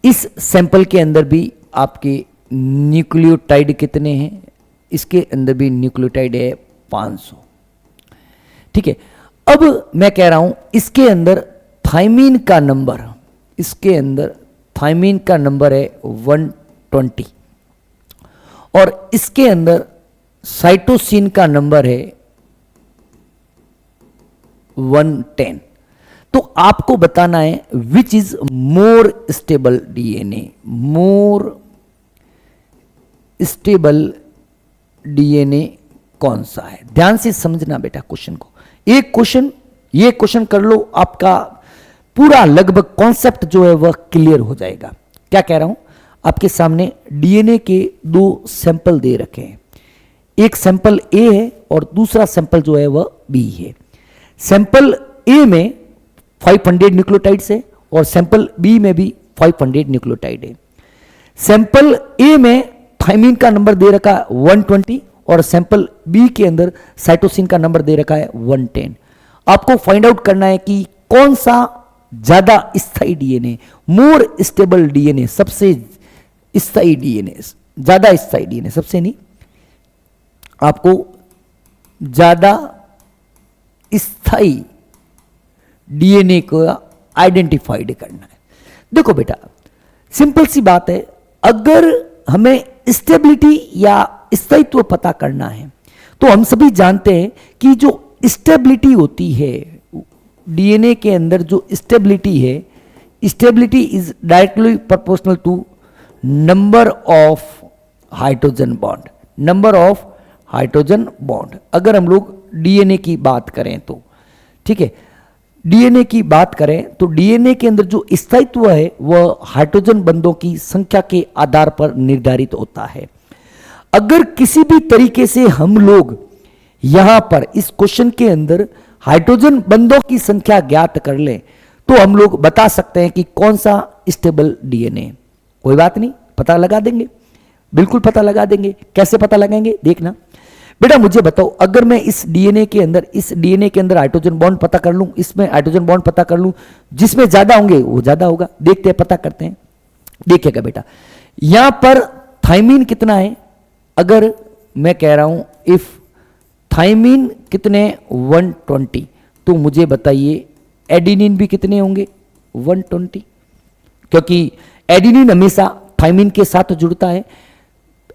इस सैंपल के अंदर भी आपके न्यूक्लियोटाइड कितने हैं? इसके अंदर भी न्यूक्लियोटाइड है 500, ठीक है। अब मैं कह रहा हूं इसके अंदर थाइमीन का नंबर, इसके अंदर थाइमीन का नंबर है 120 और इसके अंदर साइटोसिन का नंबर है 110। तो आपको बताना है which is more stable DNA, more stable DNA कौन सा है? ध्यान से समझना बेटा क्वेश्चन को, एक क्वेश्चन, ये क्वेश्चन कर लो, आपका पूरा लगभग कॉन्सेप्ट जो है वह क्लियर हो जाएगा। क्या कह रहा हूं, आपके सामने डीएनए के दो सैंपल दे रखे हैं, एक सैंपल ए है और दूसरा सैंपल जो है वह बी है। सैंपल ए में 500 न्यूक्लियोटाइड्स है और सैंपल बी में भी 500 न्यूक्लियोटाइड है। सैंपल ए में थाइमीन का नंबर दे रखा है 120 और सैंपल बी के अंदर साइटोसिन का नंबर दे रखा है 110। आपको फाइंड आउट करना है कि कौन सा ज्यादा स्थायी डीएनए, मोर स्टेबल डीएनए, सबसे स्थायी डीएनए, ज्यादा स्थायी डीएनए, सबसे नहीं, आपको ज्यादा स्थायी डीएनए को आइडेंटिफाइड करना है। देखो बेटा सिंपल सी बात है, अगर हमें स्टेबिलिटी या स्थायित्व पता करना है तो हम सभी जानते हैं कि जो स्टेबिलिटी होती है डीएनए के अंदर, जो स्टेबिलिटी है, stability is directly proportional to number of hydrogen bond, number of hydrogen bond. अगर हम लोग डीएनए की बात करें तो, ठीक है, डीएनए की बात करें तो डीएनए के अंदर जो स्थायित्व है वह हाइड्रोजन बंधों की संख्या के आधार पर निर्धारित होता है। अगर किसी भी तरीके से हम लोग यहां पर इस क्वेश्चन के अंदर हाइड्रोजन बंधों की संख्या ज्ञात कर लें तो हम लोग बता सकते हैं कि कौन सा स्टेबल डीएनए। कोई बात नहीं, पता लगा देंगे, बिल्कुल पता लगा देंगे। कैसे पता लगाएंगे देखना बेटा, मुझे बताओ, अगर मैं इस डीएनए के अंदर हाइड्रोजन बॉन्ड पता कर लूं, इसमें हाइड्रोजन बॉन्ड पता कर लूं, जिसमें ज्यादा होंगे वो ज्यादा होगा। देखते हैं, पता करते हैं। देखिएगा बेटा, यहां पर थाइमीन कितना है, अगर मैं कह रहा हूं इफ थाइमीन कितने 120, तो मुझे बताइए एडिनिन भी कितने होंगे 120, क्योंकि एडिनिन हमेशा थाइमीन के साथ जुड़ता है।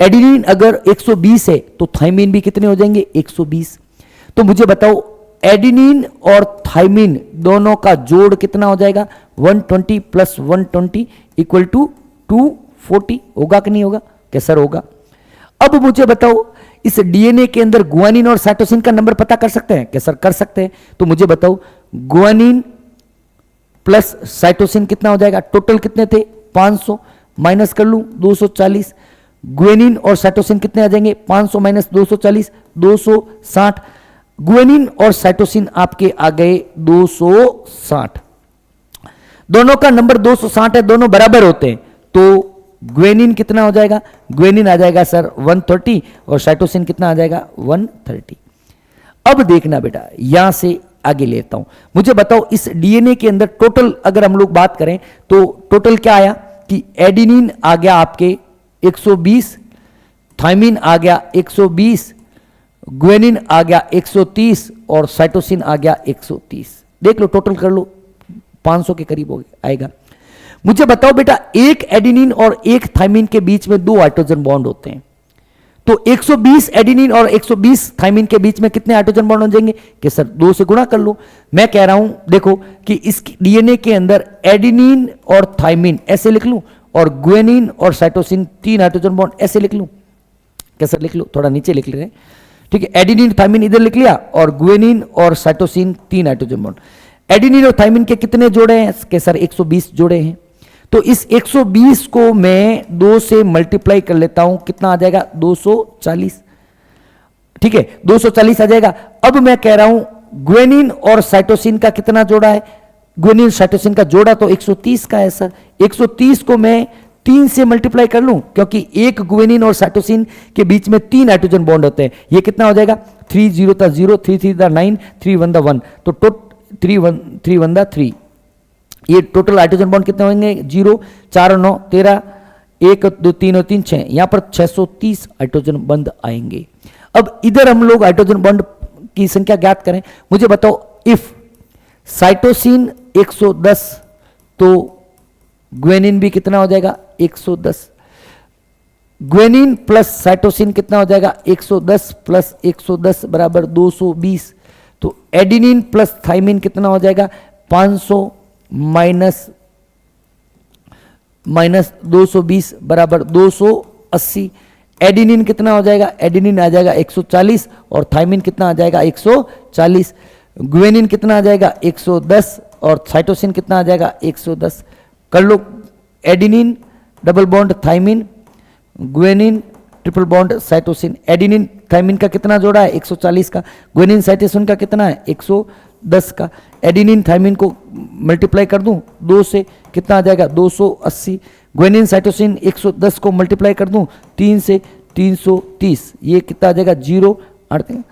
एडिनिन अगर 120 है तो थाइमीन भी कितने हो जाएंगे 120। तो मुझे बताओ एडिनिन और थाइमीन दोनों का जोड़ कितना हो जाएगा 120 प्लस 120 इक्वल टू 240, होगा कि नहीं होगा? कैसा होगा? अब मुझे बताओ इस डीएनए के अंदर गुआनिन और साइटोसिन का नंबर पता कर सकते हैं? कैसा कर सकते हैं। तो मुझे बताओ गुआनिन प्लस साइटोसिन कितना हो जाएगा? टोटल कितने थे 500, माइनस कर लूं 240। गुएनिन और साइटोसिन कितने आ जाएंगे 500 माइनस 240 260। गुएनिन और साइटोसिन आपके आ गए 260, दोनों का नंबर 260 है, दोनों बराबर होते हैं। तो ग्वेनिन कितना हो जाएगा? ग्वेनिन आ जाएगा सर 130 और साइटोसिन कितना आ जाएगा 130। अब देखना बेटा, यहां से आगे लेता हूं, मुझे बताओ इस डीएनए के अंदर टोटल अगर हम लोग बात करें तो टोटल क्या आया कि एडिनिन आ गया आपके 120, थाइमिन आ गया 120, ग्वेनिन आ गया 130 और साइटोसिन आ गया 130। देख लो, टोटल कर लो, 500 के करीब हो आएगा। मुझे बताओ बेटा, एक एडिनिन और एक थाइमिन के बीच में 2 हाइड्रोजन बॉन्ड होते हैं, तो 120 एडिनिन और 120 थाइमिन के बीच में कितने हाइड्रोजन बॉन्ड हो जाएंगे कि सर 2 से गुणा कर लो। मैं कह रहा हूं देखो कि इस डीएनए के अंदर एडिनिन और थाइमिन ऐसे लिख लूं और ग्वेनिन और साइटोसिन 3 हाइड्रोजन बॉन्ड ऐसे लिख लूं, कैसे लिख लो, थोड़ा नीचे लिख ले रहे, ठीक है। एडिनिन थाइमिन इधर लिख लिया और ग्वेनिन और साइटोसिन 3 हाइड्रोजन बॉन्ड। एडिनिन और थाइमिन के कितने जोड़े हैं कि सर 120 जोड़े हैं, तो इस 120 को मैं 2 से मल्टीप्लाई कर लेता हूं, कितना आ जाएगा 240, ठीक है 240 आ जाएगा। अब मैं कह रहा हूं ग्वेनिन और साइटोसिन का कितना जोड़ा है, ग्वेनिन साइटोसिन का जोड़ा तो 130 का है सर, 130 को मैं 3 से मल्टीप्लाई कर लूं, क्योंकि एक ग्वेनिन और साइटोसिन के बीच में 3 हाइड्रोजन बॉन्ड होते हैं, ये कितना हो जाएगा 3 0 था 0, 3 3 था 9, 3 1 था 1, तो 3 1 था 3, ये टोटल हाइड्रोजन बॉन्ड कितने होंगे 0, 4 9 13, 1 2 3 और 3 6, यहां पर 630 हाइड्रोजन बॉन्ड आएंगे। अब इधर हम लोग हाइड्रोजन बॉन्ड की संख्या ज्ञात करें। मुझे बताओ इफ साइटोसिन 110 तो ग्वेनिन भी कितना हो जाएगा 110, ग्वेनिन प्लस साइटोसिन कितना हो जाएगा 110 प्लस 110 बराबर 220, तो एडिनिन प्लस थाइमिन कितना हो जाएगा 500 माइनस 220 बराबर 280। एडिनिन कितना हो जाएगा, एडिनिन आ जाएगा 140 और थाइमिन कितना आ जाएगा 140, ग्वेनिन कितना आ जाएगा 110 और साइटोसिन कितना आ जाएगा 110। कर लो, adenine double bond thymine, guanine triple bond cytosine, adenine thymine का कितना जोड़ा है 140 का, ग्वेनिन साइटोसिन का कितना है 110 का, एडिनिन थाइमिन को मल्टीप्लाई कर दूं 2 से कितना आ जाएगा 280, ग्वेनिन साइटोसिन 110 को मल्टीप्लाई कर दूं 3 से 330, ये कितना आ जाएगा 0 8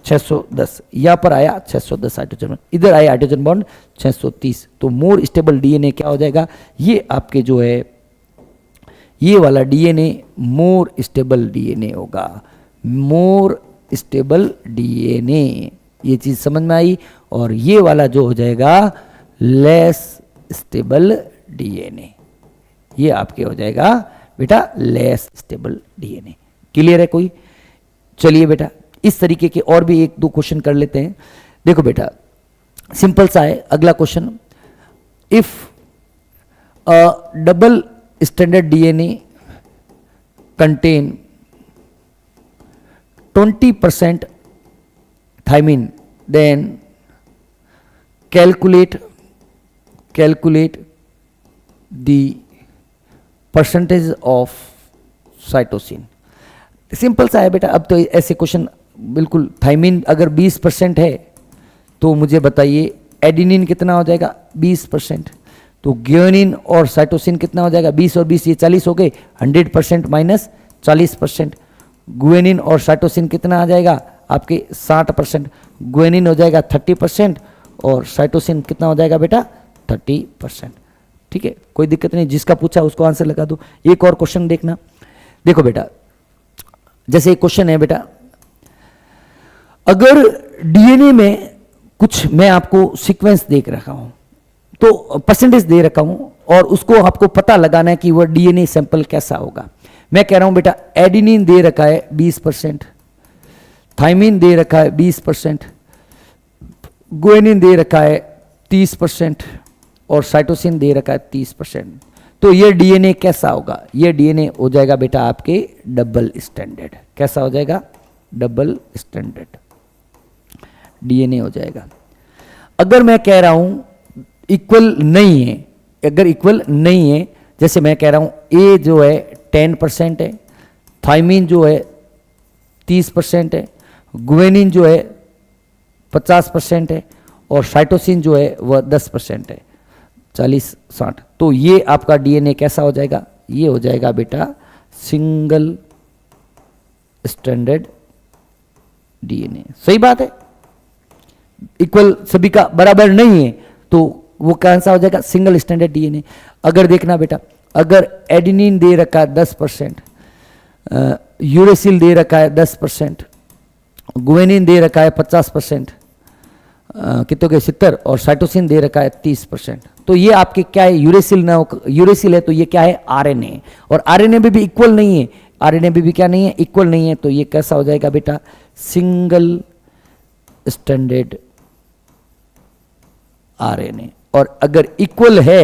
610, यहां पर आया 610 हाइड्रोजन बॉन्ड, इधर आया हाइड्रोजन बॉन्ड 630, तो मोर स्टेबल डीएनए क्या हो जाएगा, ये आपके जो है ये वाला डीएनए मोर स्टेबल डीएनए होगा, मोर स्टेबल डीएनए, ये चीज समझ में आई। और ये वाला जो हो जाएगा लेस स्टेबल डीएनए, ये आपके हो जाएगा बेटा लेस स्टेबल डीएनए। क्लियर है कोई? चलिए बेटा इस तरीके के और भी 1 2 क्वेश्चन कर लेते हैं। देखो बेटा सिंपल सा है अगला question, if double stranded DNA contain 20% thymine, then calculate the percentage of cytosine। Simple सा है बेटा, अब तो ऐसे क्वेश्चन बिल्कुल, थाइमिन अगर 20% है तो मुझे बताइए एडिनिन कितना हो जाएगा 20%, तो ग्वेनिन और साइटोसिन कितना हो जाएगा 20 और 20 ये 40 हो गए, 100% माइनस 40%, ग्वेनिन और साइटोसिन कितना आ जाएगा आपके 60%, ग्वेनिन हो जाएगा 30% और साइटोसिन कितना हो जाएगा बेटा 30%। ठीक है, कोई दिक्कत नहीं, जिसका पूछा उसको आंसर लगा दो। एक और क्वेश्चन देखना, देखो बेटा जैसे एक क्वेश्चन है बेटा, अगर डीएनए में कुछ मैं आपको सीक्वेंस देख रखा हूं, तो परसेंटेज दे रखा हूं और उसको आपको पता लगाना है कि वह डीएनए सैंपल कैसा होगा। मैं कह रहा हूं बेटा एडिनिन दे रखा है 20%, थाइमिन दे रखा है 20%, ग्वेनिन दे रखा है 30% और साइटोसिन दे रखा है 30%, तो ये डीएनए कैसा होगा? ये डीएनए हो जाएगा बेटा आपके डबल स्टैंडर्ड। कैसा हो जाएगा? डबल स्टैंडर्ड डीएनए हो जाएगा। अगर मैं कह रहा हूं इक्वल नहीं है, अगर इक्वल नहीं है, जैसे मैं कह रहा हूं ए जो है 10% है, थाइमिन जो है 30% है, ग्वेनिन जो है 50% है और साइटोसिन जो है वह 10% है, 40-60, तो ये आपका डीएनए कैसा हो जाएगा? ये हो जाएगा बेटा सिंगल स्टैंडर्ड डीएनए। सही बात है, इक्वल सभी का बराबर नहीं है तो वो कौन सा हो जाएगा, सिंगल स्टैंडर्ड डीएनए। अगर देखना बेटा, अगर एडेनिन दे रखा है 10%, यूरेसिल दे रखा है 10%, गुएनिन दे रखा है 50%, कितने के 70, और साइटोसिन दे रखा है 30%, तो ये आपके क्या है, यूरेसिल ना, यूरेसिल है तो ये क्या है, आरएनए, और आरएनए में भी इक्वल नहीं है, आरएनए में भी क्या नहीं है, इक्वल नहीं है, तो ये कैसा हो जाएगा बेटा, सिंगल स्टैंडर्ड आरएनए। और अगर इक्वल है,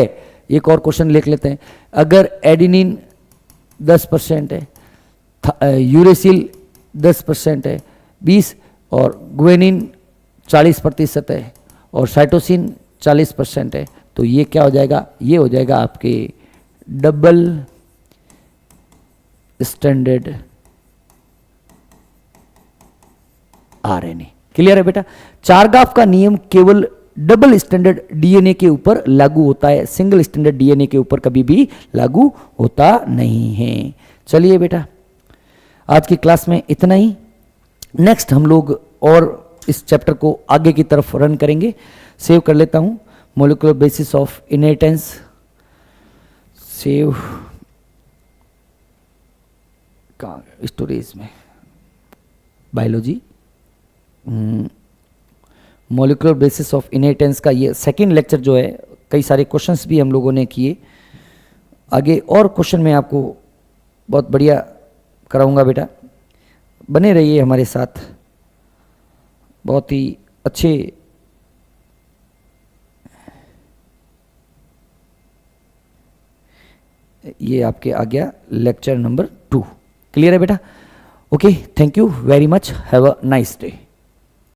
एक और क्वेश्चन लिख लेते हैं, अगर एडेनिन 10% है, यूरेसिल 10% है 20, और गुएनिन 40% है, और साइटोसिन 40% है, तो ये क्या हो जाएगा, ये हो जाएगा आपके डबल स्टैंडर्ड आरएनए। क्लियर है बेटा। चारगाफ का नियम केवल डबल स्टैंडर्ड डीएनए के ऊपर लागू होता है, सिंगल स्टैंडर्ड डीएनए के ऊपर कभी भी लागू होता नहीं है। चलिए बेटा, आज की क्लास में इतना ही। नेक्स्ट हम लोग और इस चैप्टर को आगे की तरफ रन करेंगे। सेव कर लेता हूं, molecular basis of inheritance, save का स्टोरेज में, biology, molecular basis of inheritance का ये सेकेंड लेक्चर जो है, कई सारे क्वेश्चंस भी हम लोगों ने किए। आगे और क्वेश्चन मैं आपको बहुत बढ़िया कराऊंगा बेटा, बने रहिए हमारे साथ। बहुत ही अच्छे ये आपके आ गया लेक्चर नंबर 2। क्लियर है बेटा। Okay, thank you very much, have a nice day.